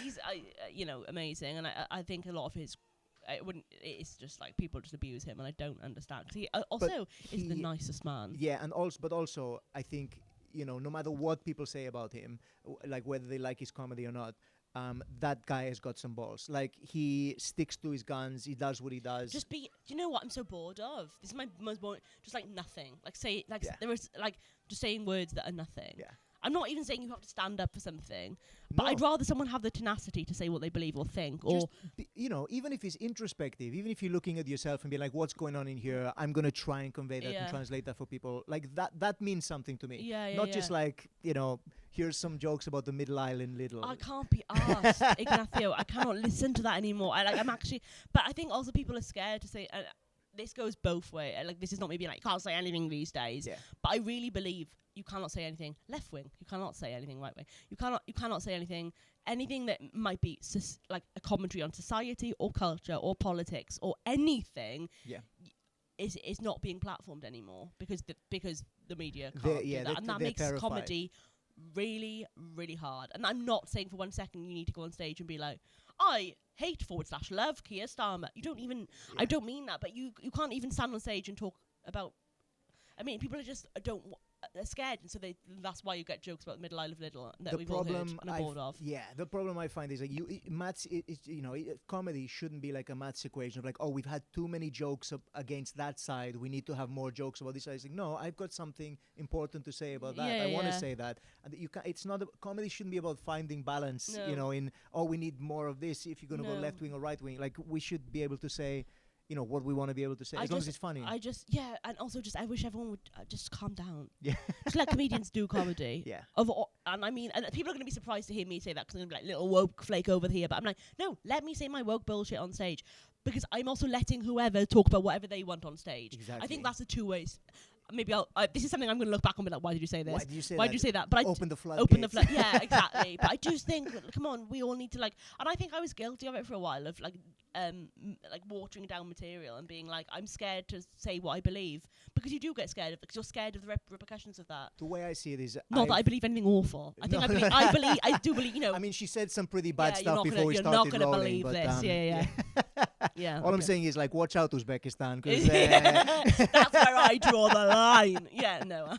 He's amazing, and I think a lot of his it wouldn't. It's just like people just abuse him, and I don't understand. 'Cause he also is the nicest man. Yeah, and also, I think no matter what people say about him, like whether they like his comedy or not, that guy has got some balls. Like he sticks to his guns. He does what he does. Do you know what I'm so bored of? This is my most boring. Just like nothing. Like say like Yeah. there is like just saying words that are nothing. Yeah. I'm not even saying you have to stand up for something, but No. I'd rather someone have the tenacity to say what they believe or think. Or Even if it's introspective, even if you're looking at yourself and be like, what's going on in here? I'm going to try and convey that and translate that for people. Like that means something to me. Not just like, here's some jokes about the Middle Island Little. I can't be asked, Ignacio. I cannot listen to that anymore. But I think also people are scared to say, this goes both ways. Like this is not me being like, you can't say anything these days. Yeah. But I really believe you cannot say anything left wing. You cannot say anything right wing. You cannot say anything that might be like a commentary on society or culture or politics or anything. Yeah. Is not being platformed anymore because the media can't do that, and that makes terrified. comedy really, really hard. And I'm not saying for 1 second you need to go on stage and be like, I hate /love Keir Starmer. You don't even. Yeah. I don't mean that, but you can't even stand on stage and talk about. I mean, people are just they're scared, and so that's why you get jokes about the Middle Island Little that we've all heard and are bored of. Yeah, the problem I find is like comedy shouldn't be like a maths equation of like, oh, we've had too many jokes against that side. We need to have more jokes about this side. It's like, no, I've got something important to say about that. I want to say that, and it's not. Comedy shouldn't be about finding balance. No. In we need more of this. If you're going to go left wing or right wing, like we should be able to say. What we want to be able to say, as long as it's funny. And also I wish everyone would just calm down. Yeah. Just let comedians do comedy. Yeah. And I mean, and people are going to be surprised to hear me say that because I'm going to be like, little woke flake over here. But I'm like, no, let me say my woke bullshit on stage. Because I'm also letting whoever talk about whatever they want on stage. Exactly. I think that's the two ways. Maybe this is something I'm going to look back on and be like, why did you say this? Why did you say that? But open the flood. Yeah, exactly. But I just think, come on, we all need to and I think I was guilty of it for a while of like watering down material and being like, I'm scared to say what I believe because you do get scared of it because you're scared of the repercussions of that. The way I see it is, not that I believe anything awful. I do believe. I mean, she said some pretty bad stuff you're before we started rolling. You're not rolling. going to believe this. Yeah. Yeah. All I'm saying is, like, watch out, Uzbekistan, because that's where I draw the line. Yeah, no.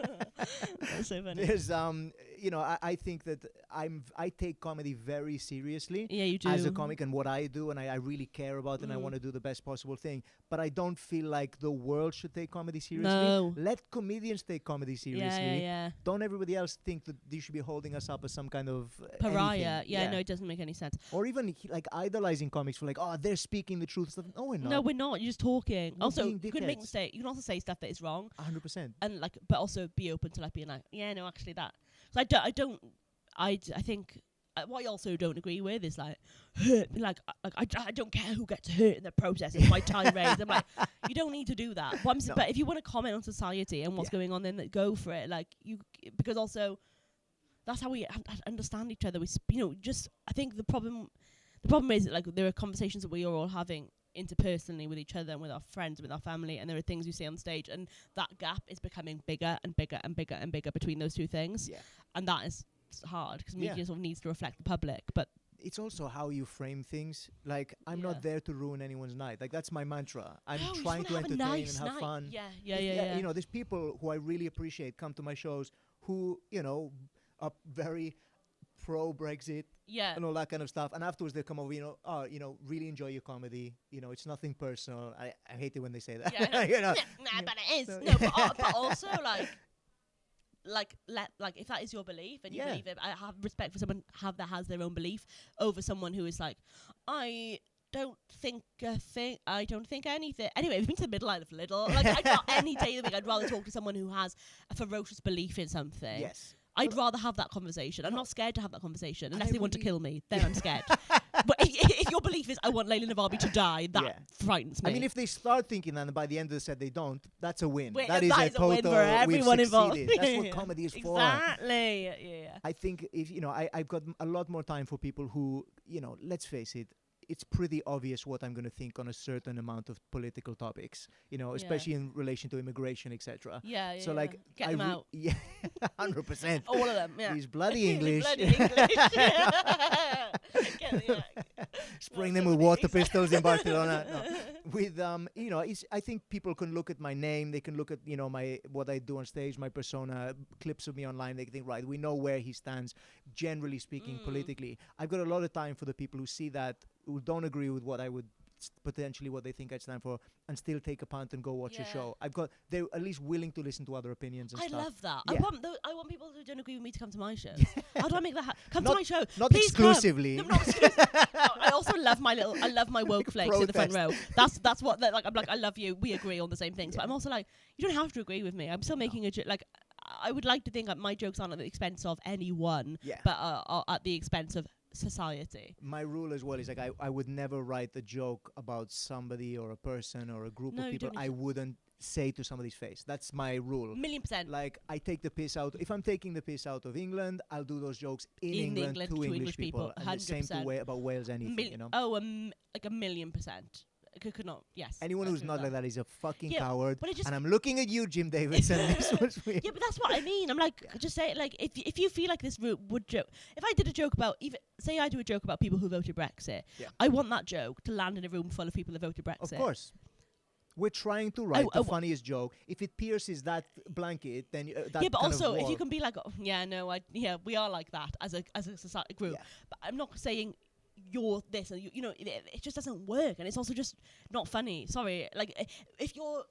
That's so funny. There's, I think that I take comedy very seriously. Yeah, you do. As a comic and what I do, and I really care about it, and I want to do the best possible thing. But I don't feel like the world should take comedy seriously. No. Let comedians take comedy seriously. Yeah. Don't everybody else think that they should be holding us up as some kind of pariah. Anything. No, it doesn't make any sense. Or even like idolizing comics for like, oh, they're speaking the truth. No, we're not. No, we're not. You're just talking. We're also, being you can make dickheads. mistakes. You can also say stuff that is wrong. 100%. And but also be open to being like, yeah, no, actually that. So I think what I also don't agree with is like hurt. I don't care who gets hurt in the process of my tirades. I'm like, you don't need to do that. But if you want to comment on society and what's going on, then go for it. Like because also that's how we understand each other. I think the problem is that, like there are conversations that we are all having interpersonally with each other and with our friends, with our family, and there are things we say on stage, and that gap is becoming bigger and bigger and bigger and bigger between those two things. Yeah. And that is hard because media sort of needs to reflect the public, but it's also how you frame things. Like, I'm not there to ruin anyone's night. Like, that's my mantra. I'm trying to entertain and have fun. Yeah. There's people who I really appreciate come to my shows who, are very pro-Brexit and all that kind of stuff. And afterwards they come over, really enjoy your comedy. It's nothing personal. I hate it when they say that. Yeah, but it is. So But also if that is your belief and you believe it, I have respect for someone that has their own belief over someone who is like, I don't think anything. Anyway, we've been to the Middle Island Little. Any day of the week, I'd rather talk to someone who has a ferocious belief in something. Yes. I'd rather have that conversation. I'm not scared to have that conversation unless they want to kill me. Then I'm scared. But if your belief is I want Leila Navabi to die, that frightens me. I mean, if they start thinking that and by the end of the set they don't, that's a win. That is a total win for everyone involved. That's what comedy is for. Exactly. Yeah. I think if I've got a lot more time for people who, let's face it, it's pretty obvious what I'm going to think on a certain amount of political topics, especially in relation to immigration, etc. So get them out. Yeah, 100%. All of them. Yeah. These bloody English. spraying them with water pistols in Barcelona. No. With I think people can look at my name. They can look at my what I do on stage, my persona, clips of me online. They can think, right, we know where he stands, generally speaking, politically. I've got a lot of time for the people who see that, who don't agree with what I would potentially what they think I stand for, and still take a punt and go watch a show. They're at least willing to listen to other opinions and stuff. I love that. Yeah. I want people who don't agree with me to come to my show. How do I make that come to my show? Not Please exclusively. come. No, not exclusively. No, I also love my woke flakes in the front row. That's what I'm like. I love you. We agree on the same things. But I'm also like, you don't have to agree with me. I'm still making a joke. Like, I would like to think that my jokes aren't at the expense of anyone, but are at the expense of society. My rule as well is like I would never write a joke about somebody or a person or a group of people I wouldn't say to somebody's face. That's my rule. 1,000,000%. Like, I take the piss out. If I'm taking the piss out of England, I'll do those jokes in England to English people. And the same about Wales, anything, like 1,000,000%. Could not. Yes. Anyone who's not like that is a fucking coward. But and I'm looking at you, Jim Davidson. This was weird. Yeah, but that's what I mean. I'm like, just say it. Like, if you feel like this would joke, if I did a joke about say I do a joke about people who voted Brexit, I want that joke to land in a room full of people who voted Brexit. Of course. We're trying to write the funniest joke. If it pierces that blanket, then that but kind also of if you can be like, we are like that as a society group. Yeah. But I'm not saying you're this, and it just doesn't work, and it's also just not funny. Sorry, like if you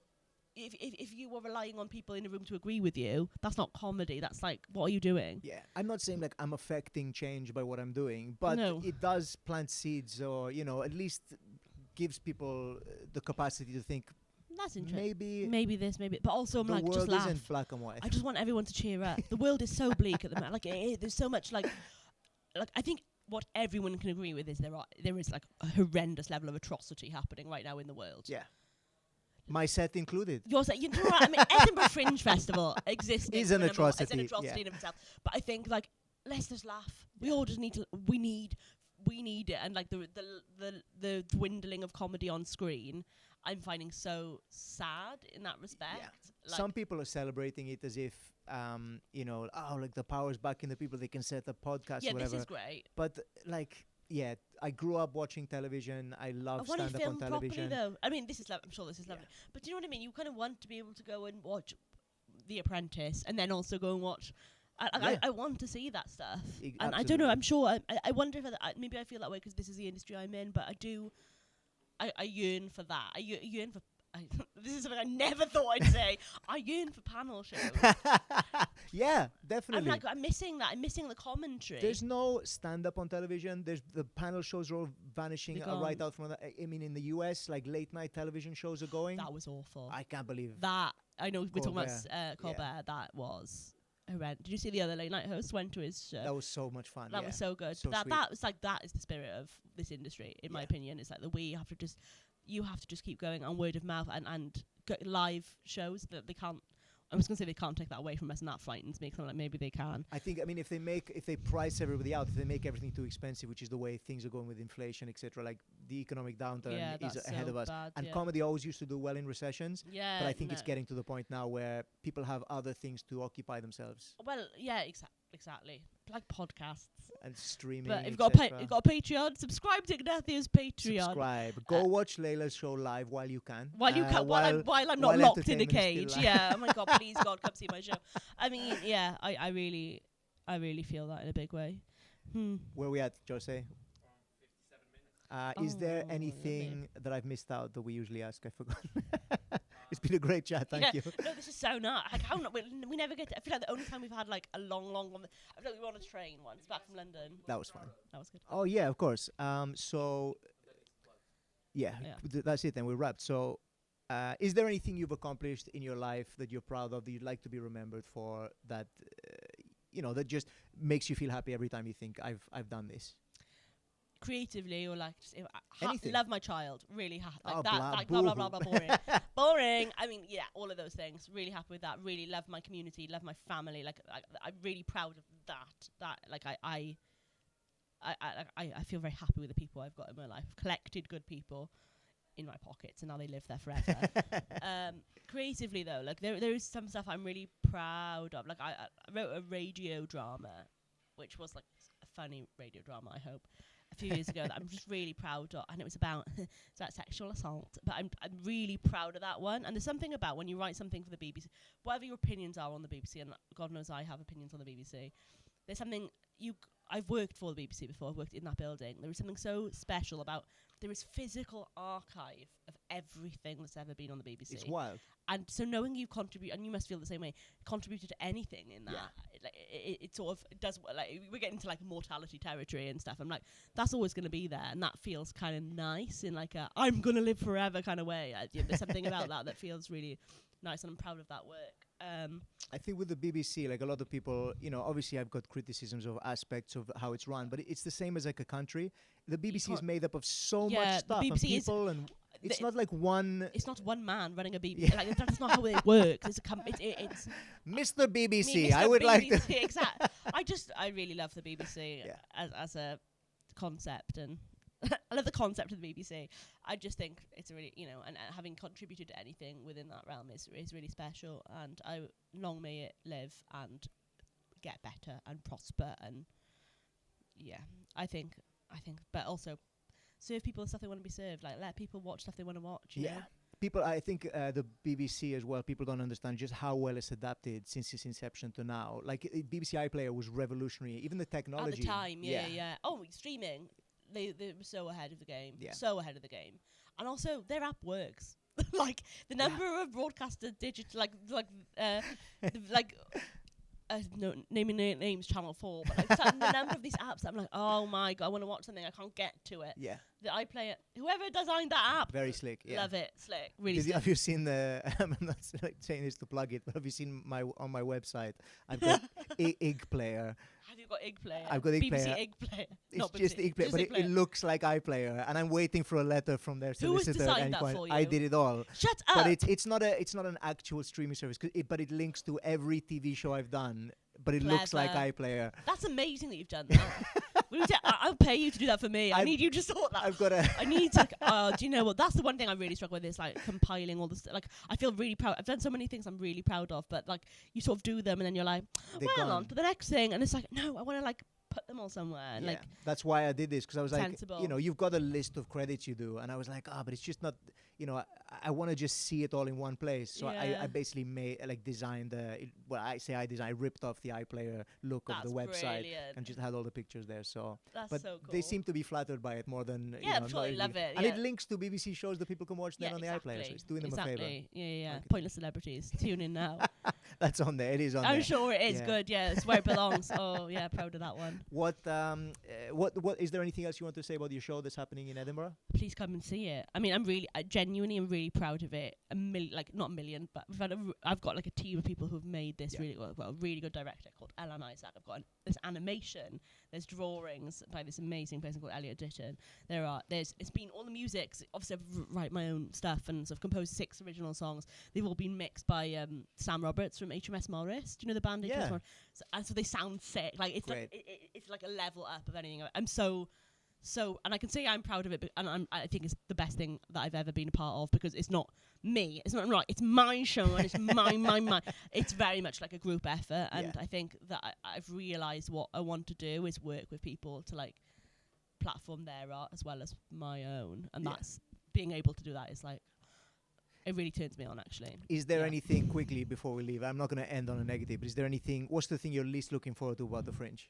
were relying on people in the room to agree with you, that's not comedy. That's like, what are you doing? Yeah, I'm not saying like I'm affecting change by what I'm doing, but it does plant seeds, or at least gives people the capacity to think. That's interesting. Maybe this, maybe. But also, I'm like, just laugh. The world isn't black and white. I just want everyone to cheer up. The world is so bleak at the moment. Like, there's so much like I think what everyone can agree with is there is like a horrendous level of atrocity happening right now in the world. Yeah. My set included. Yours, you know what I mean? Edinburgh Fringe Festival exists. Is an atrocity. It's an atrocity in itself. But I think like, let's just laugh. We all just need to. We need it, and like the dwindling of comedy on screen, I'm finding so sad in that respect. Yeah. Like, some people are celebrating it as if like the power's back in the people, they can set up podcasts. Yeah, or whatever. this is great. But like, I grew up watching television. I love stand-up on television. Though. I mean, I'm sure this is lovely. But do you know what I mean? You kind of want to be able to go and watch The Apprentice, and then also go and watch. I want to see that stuff, and I don't know. I'm sure. I wonder if maybe I feel that way because this is the industry I'm in. But I do. I yearn for that. I yearn for. This is something I never thought I'd say. I yearn for panel shows. Yeah, definitely. I'm missing that. I'm missing the commentary. There's no stand-up on television. There's the panel shows are all vanishing right out from. I mean, in the US, like late night television shows are going. That was awful. I can't believe that. I know we're talking about Colbert. Yeah. That was horrendous. Did you see the other late night host went to his show? That was so much fun. That was so good. So that was like, that is the spirit of this industry, in my opinion. It's like you have to just keep going on word of mouth and live shows that they can't. I was going to say they can't take that away from us, and that frightens me, because I'm like, maybe they can. I think, if they price everybody out, if they make everything too expensive, which is the way things are going with inflation, etc., like the economic downturn is ahead of us. Bad, and comedy always used to do well in recessions. Yeah, but I think it's getting to the point now where people have other things to occupy themselves. Well, yeah, exactly. Like podcasts. And streaming, but you've got a Patreon. Subscribe to Ignacio's Patreon. Subscribe. Go watch Leila's show live while you can. While I'm not locked in a cage. Yeah. Oh my God, please God, come see my show. I mean, yeah, I really feel that in a big way. Where are we at, Jose? 57 minutes. Is there anything that I've missed out that we usually ask? I forgot. It's been a great chat. Thank you. No, this is so nice. Like, we never get to. I feel like the only time we've had like a long one. I feel like we were on a train once back from London. That was fun. That was good. Oh yeah, of course. That's it. Then we're wrapped. So, is there anything you've accomplished in your life that you're proud of, that you'd like to be remembered for? That that just makes you feel happy every time you think I've done this. Creatively, or like just love my child, really blah boring. Boring. I mean, yeah, all of those things. Really happy with that. Really love my community, love my family. Like I'm really proud of that. Like I feel very happy with the people I've got in my life. Collected good people in my pockets, and now they live there forever. Creatively though, like there is some stuff I'm really proud of. Like I wrote a radio drama, which was like a funny radio drama, I hope. a few years ago that I'm just really proud of, and it was about it's about sexual assault. But I'm really proud of that one. And there's something about when you write something for the BBC, whatever your opinions are on the BBC, and God knows I have opinions on the BBC. There's something I've worked for the BBC before. I've worked in that building. There is something so special about there is physical archive of everything that's ever been on the BBC. It's wild. And so knowing you contribute, and you must feel the same way, contributed to anything in that, it sort of does, like, we're getting to like mortality territory and stuff. I'm like, that's always going to be there, and that feels kind of nice in like a I'm going to live forever kind of way. There's something about that feels really nice, and I'm proud of that work. I think with the BBC, like a lot of people, obviously I've got criticisms of aspects of how it's run, but it's the same as like a country. The BBC is made up of so much stuff and people, and it's not like one. It's not one man running a BBC. Yeah. Like that's not how it works. It's it's Mr. BBC. Mr. I would BBC, like to. Exactly. I really love the BBC as a concept, and I love the concept of the BBC. I just think it's a really, and having contributed to anything within that realm is really special. And long may it live and get better and prosper. And I think, but also serve people the stuff they want to be served. Like let people watch stuff they want to watch. You know? People, I think the BBC as well, people don't understand just how well it's adapted since its inception to now. Like BBC iPlayer was revolutionary, even the technology. At the time, yeah. Oh, streaming. They were so ahead of the game. Yeah. So ahead of the game. And also their app works. Like the number of broadcaster digital no, naming names, Channel 4, but like the number of these apps that I'm like, oh my God, I want to watch something, I can't get to it. Yeah. The iPlayer, whoever designed that app. Very slick, yeah. Love it, slick, really slick. Have you seen the, I'm not like saying this to plug it, but have you seen on my website, I've got Ig Player. Have you got Ig Player? I've got Ig Player. BBC Ig Player. It's just Ig Player, but it looks like iPlayer, and I'm waiting for a letter from their solicitor. Who has designed that for you? I did it all. Shut up! But it's not an actual streaming service, but it links to every TV show I've done, but it looks like iPlayer. That's amazing that you've done that. I'll pay you to do that for me. I need you to sort that. I've got I need to. Do you know what? That's the one thing I really struggle with is like compiling all this. Like I feel really proud. I've done so many things I'm really proud of, but like you sort of do them and then you're like, on to the next thing, and it's like, no, I want to like put them all somewhere. And like that's why I did this, because I was sensible. like, you've got a list of credits you do, and I was like, but it's just not. I want to just see it all in one place. So I basically designed I ripped off the iPlayer look of the website and just had all the pictures there. So that's so cool. They seem to be flattered by it more than I'm sure they love it. And it links to BBC shows that people can watch then on the iPlayer. So it's doing them a favor. Yeah. Pointless celebrities. Tune in now. That's on there. It is on there. I'm sure it is good. Yeah, it's where it belongs. Oh yeah, proud of that one. What is there anything else you want to say about your show that's happening in Edinburgh? Please come and see it. I mean, I genuinely am really proud of it. Not a million, but I've got like a team of people who've made this really well. A really good director called Ellen Isaac. I've got this animation. There's drawings by this amazing person called Elliot Ditton. It's been all the music. Obviously, I've write my own stuff and sort of composed 6 original songs. They've all been mixed by Sam Roberts from HMS Morris. Do you know the band HMS Morris? So they sound sick. Like it's it's like a level up of anything. I'm so, and I can say I'm proud of it, and I think it's the best thing that I've ever been a part of, because it's not me. It's not right. It's my show, and it's my. It's very much like a group effort, and I think that I've realised what I want to do is work with people to like platform their art as well as my own, and that's being able to do that is like. It really turns me on, actually. Is there anything, quickly before we leave, I'm not going to end on a negative, but is there anything, what's the thing you're least looking forward to about the Fringe?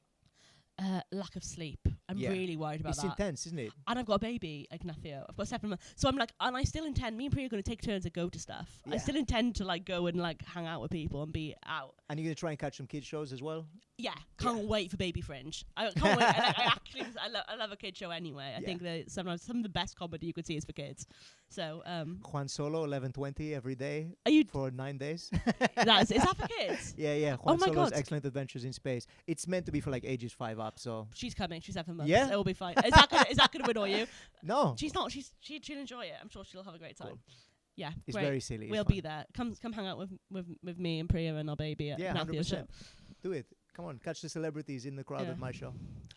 Lack of sleep. I'm really worried about that. It's intense, isn't it? And I've got a baby, Ignacio. I've got 7 months. So I'm like, and I still intend, me and Priya are going to take turns to go to stuff. I still intend to like go and like hang out with people and be out. And you're going to try and catch some kids shows as well? Yeah, can't wait for Baby Fringe. I can't wait. I love a kid show anyway. I think that sometimes some of the best comedy you could see is for kids. So Juan Solo, 11:20 every day for 9 days. Is that for kids? Yeah. Juan Solo's Excellent Adventures in Space. It's meant to be for like ages 5 up. So she's coming. She's 7 months. Yeah, it will be fine. Is that gonna annoy you? No, she's not. She'll enjoy it. I'm sure she'll have a great time. Cool. Yeah, it's very silly. We'll be there. Come hang out with me and Priya and our baby at Ignathio's show. Do it. Come on, catch the celebrities in the crowd at my show.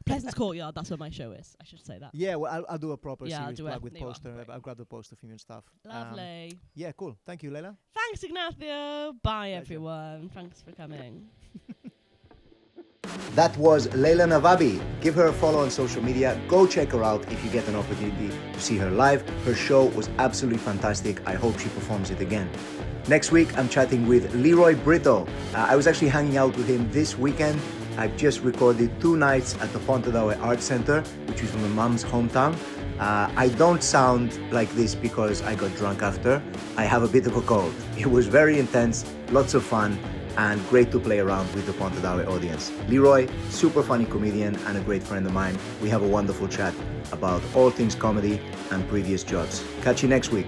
Pleasance Courtyard, that's where my show is. I should say that. Yeah, well, I'll do a proper series plug with you poster. I'll grab the poster for you and stuff. Lovely. Yeah, cool. Thank you, Leila. Thanks, Ignacio. Bye, everyone. Thanks for coming. That was Leila Navabi. Give her a follow on social media. Go check her out if you get an opportunity to see her live. Her show was absolutely fantastic. I hope she performs it again. Next week, I'm chatting with Leroy Brito. I was actually hanging out with him this weekend. I've just recorded 2 nights at the Ponte d'Aue Art Center, which is my mom's hometown. I don't sound like this because I got drunk after. I have a bit of a cold. It was very intense, lots of fun, and great to play around with the Ponte d'Aue audience. Leroy, super funny comedian and a great friend of mine. We have a wonderful chat about all things comedy and previous jobs. Catch you next week.